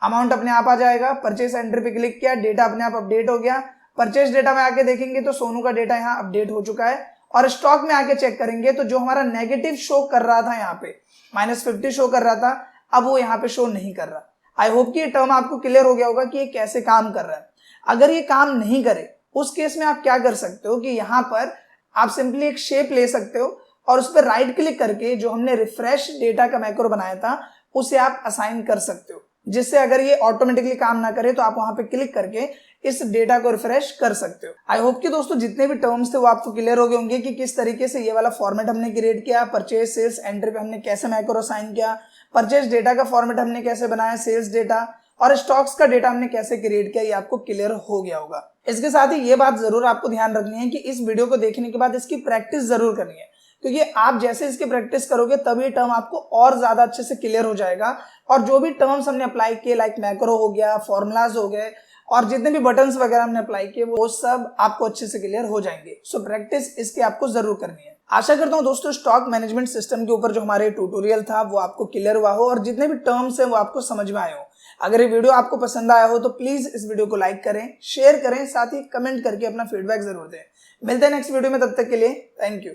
अमाउंट अपने आप आ जाएगा, परचेस एंट्री पे क्लिक किया, डेटा अपने आप अपडेट हो गया। परचेस डेटा में आके देखेंगे तो सोनू का डेटा यहाँ अपडेट हो चुका है और स्टॉक में आके चेक करेंगे तो जो हमारा नेगेटिव शो कर रहा था यहाँ पे -50 शो कर रहा था, अब वो यहाँ पे शो नहीं कर रहा। आई होप कि ये टर्म आपको क्लियर हो गया होगा कि ये कैसे काम कर रहा है। अगर ये काम नहीं करे उस केस में आप क्या कर सकते हो कि यहाँ पर आप सिंपली एक शेप ले सकते हो और उस पर राइट क्लिक करके जो हमने रिफ्रेश डेटा का मैक्रो बनाया था उसे आप असाइन कर सकते हो, जिससे अगर ये ऑटोमेटिकली काम ना करे तो आप वहां पे क्लिक करके इस डेटा को रिफ्रेश कर सकते हो। आई होप कि दोस्तों जितने भी टर्म्स थे वो आपको क्लियर हो गए होंगे कि किस तरीके से ये वाला फॉर्मेट हमने क्रिएट किया, परचेज सेल्स एंट्री पे हमने कैसे मैक्रो असाइन किया, परचेज डेटा का फॉर्मेट हमने कैसे बनाया, सेल्स डेटा और स्टॉक्स का डेटा हमने कैसे क्रिएट किया, ये आपको क्लियर हो गया होगा। इसके साथ ही ये बात जरूर आपको ध्यान रखनी है कि इस वीडियो को देखने के बाद इसकी प्रैक्टिस जरूर करनी है, क्योंकि आप जैसे इसकी प्रैक्टिस करोगे तब ये टर्म आपको और ज्यादा अच्छे से क्लियर हो जाएगा और जो भी टर्म्स हमने अप्लाई किए लाइक मैक्रो हो गया, फॉर्मुलाज हो गए और जितने भी बटन्स वगैरह हमने अप्लाई किए वो सब आपको अच्छे से क्लियर हो जाएंगे। सो प्रैक्टिस इसकी आपको जरूर करनी है। आशा करता हूं दोस्तों स्टॉक मैनेजमेंट सिस्टम के ऊपर जो हमारे ट्यूटोरियल था वो आपको क्लियर हुआ हो और जितने भी टर्म्स हैं वो आपको समझ में आए हो। अगर ये वीडियो आपको पसंद आया हो तो प्लीज इस वीडियो को लाइक करें, शेयर करें, साथ ही कमेंट करके अपना फीडबैक जरूर दें। मिलते हैं नेक्स्ट वीडियो में, तब तक के लिए थैंक यू।